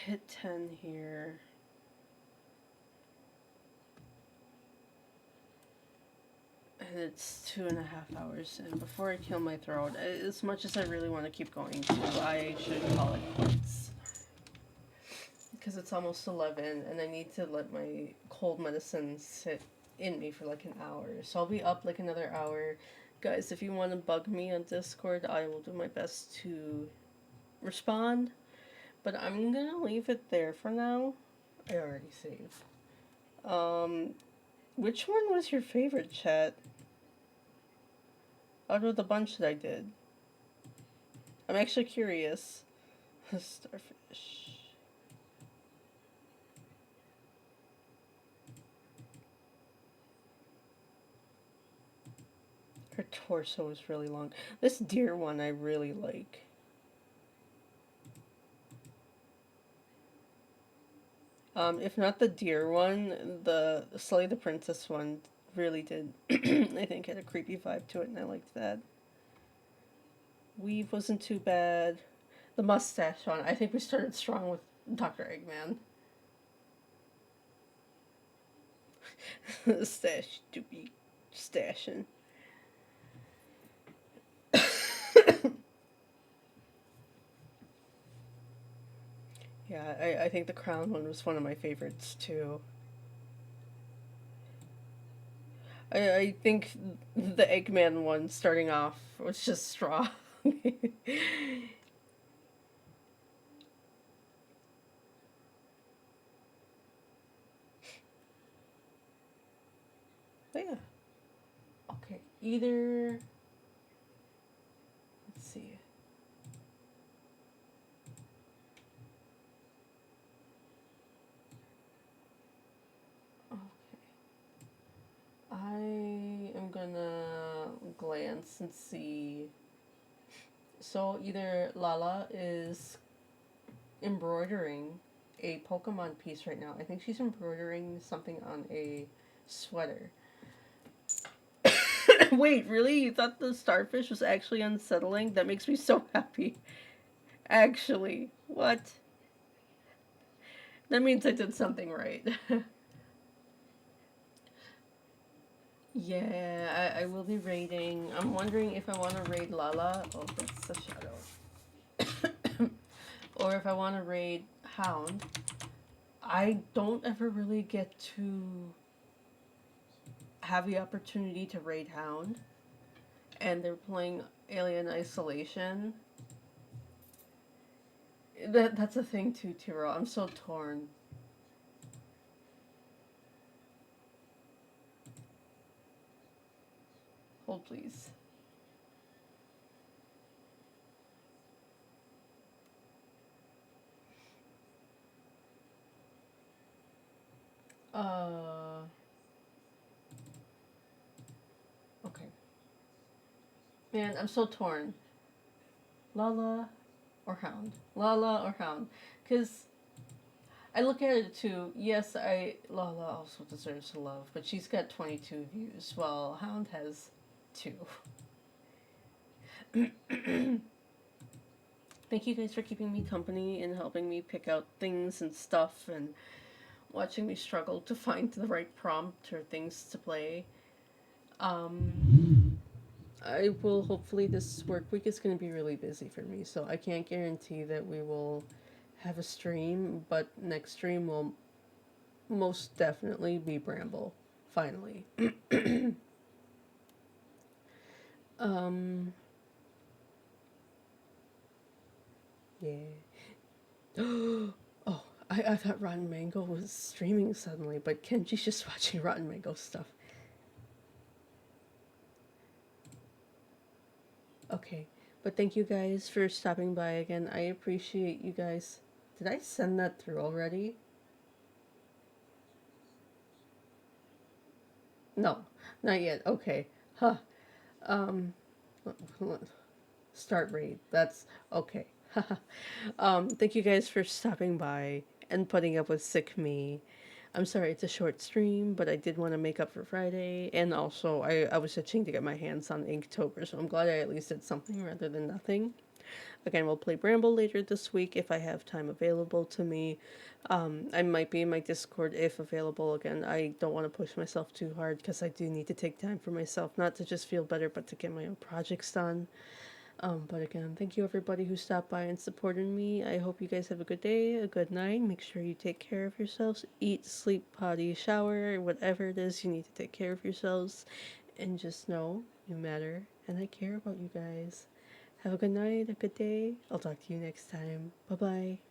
hit 10 here. And it's 2.5 hours. And before I kill my throat, as much as I really want to keep going too, I should call it quits. Because it's almost 11 and I need to let my cold medicine sit in me for like an hour. So I'll be up like another hour. Guys, if you want to bug me on Discord, I will do my best to respond. But I'm gonna leave it there for now. I already saved. Which one was your favorite, chat? Out of the bunch that I did. I'm actually curious. Starfish. Her torso is really long. This deer one I really like. If not the deer one, the Slay the Princess one really did, I think, had a creepy vibe to it, and I liked that. Weave wasn't too bad. The mustache one, I think we started strong with Dr. Eggman. The stash to be stashing. Yeah, I think the crown one was one of my favorites too. I think the Eggman one starting off was just strong. But yeah. Okay, either... Let's see. Okay. I am gonna glance and see. So either Lala is embroidering a Pokemon piece right now. I think she's embroidering something on a sweater. Wait, really? You thought the starfish was actually unsettling? That makes me so happy. Actually, what? That means I did something right. Yeah, I will be raiding. I'm wondering if I want to raid Lala. Oh, that's a shadow. Or if I want to raid Hound. I don't ever really get to have the opportunity to raid Hound. And they're playing Alien Isolation. That's a thing too, Tiro. I'm so torn. Hold, please. Okay. Man, I'm so torn. Lala or Hound? Lala or Hound? Because I look at it too. Yes, Lala also deserves love, but she's got 22 views, while Hound has 2. Thank you guys for keeping me company and helping me pick out things and stuff and watching me struggle to find the right prompt or things to play. I will hopefully this work week is going to be really busy for me, so I can't guarantee that we will have a stream, but next stream will most definitely be Bramble, finally. Yeah. Oh, I thought Rotten Mango was streaming suddenly, but Kenji's just watching Rotten Mango stuff. Okay, but thank you guys for stopping by again. I appreciate you guys. Did I send that through already? No, not yet. Okay. Huh. Um, start raid. That's okay. Thank you guys for stopping by and putting up with sick me. I'm sorry it's a short stream, but I did want to make up for Friday, and also I was itching to get my hands on Inktober, so I'm glad I at least did something rather than nothing. Again, we'll play Bramble later this week if I have time available to me. I might be in my Discord if available. Again, I don't want to push myself too hard because I do need to take time for myself, not to just feel better, but to get my own projects done. But again, thank you everybody who stopped by and supported me. I hope you guys have a good day, a good night. Make sure you take care of yourselves. Eat, sleep, potty, shower, whatever it is you need to take care of yourselves. And just know you matter and I care about you guys. Have a good night, a good day. I'll talk to you next time. Bye bye.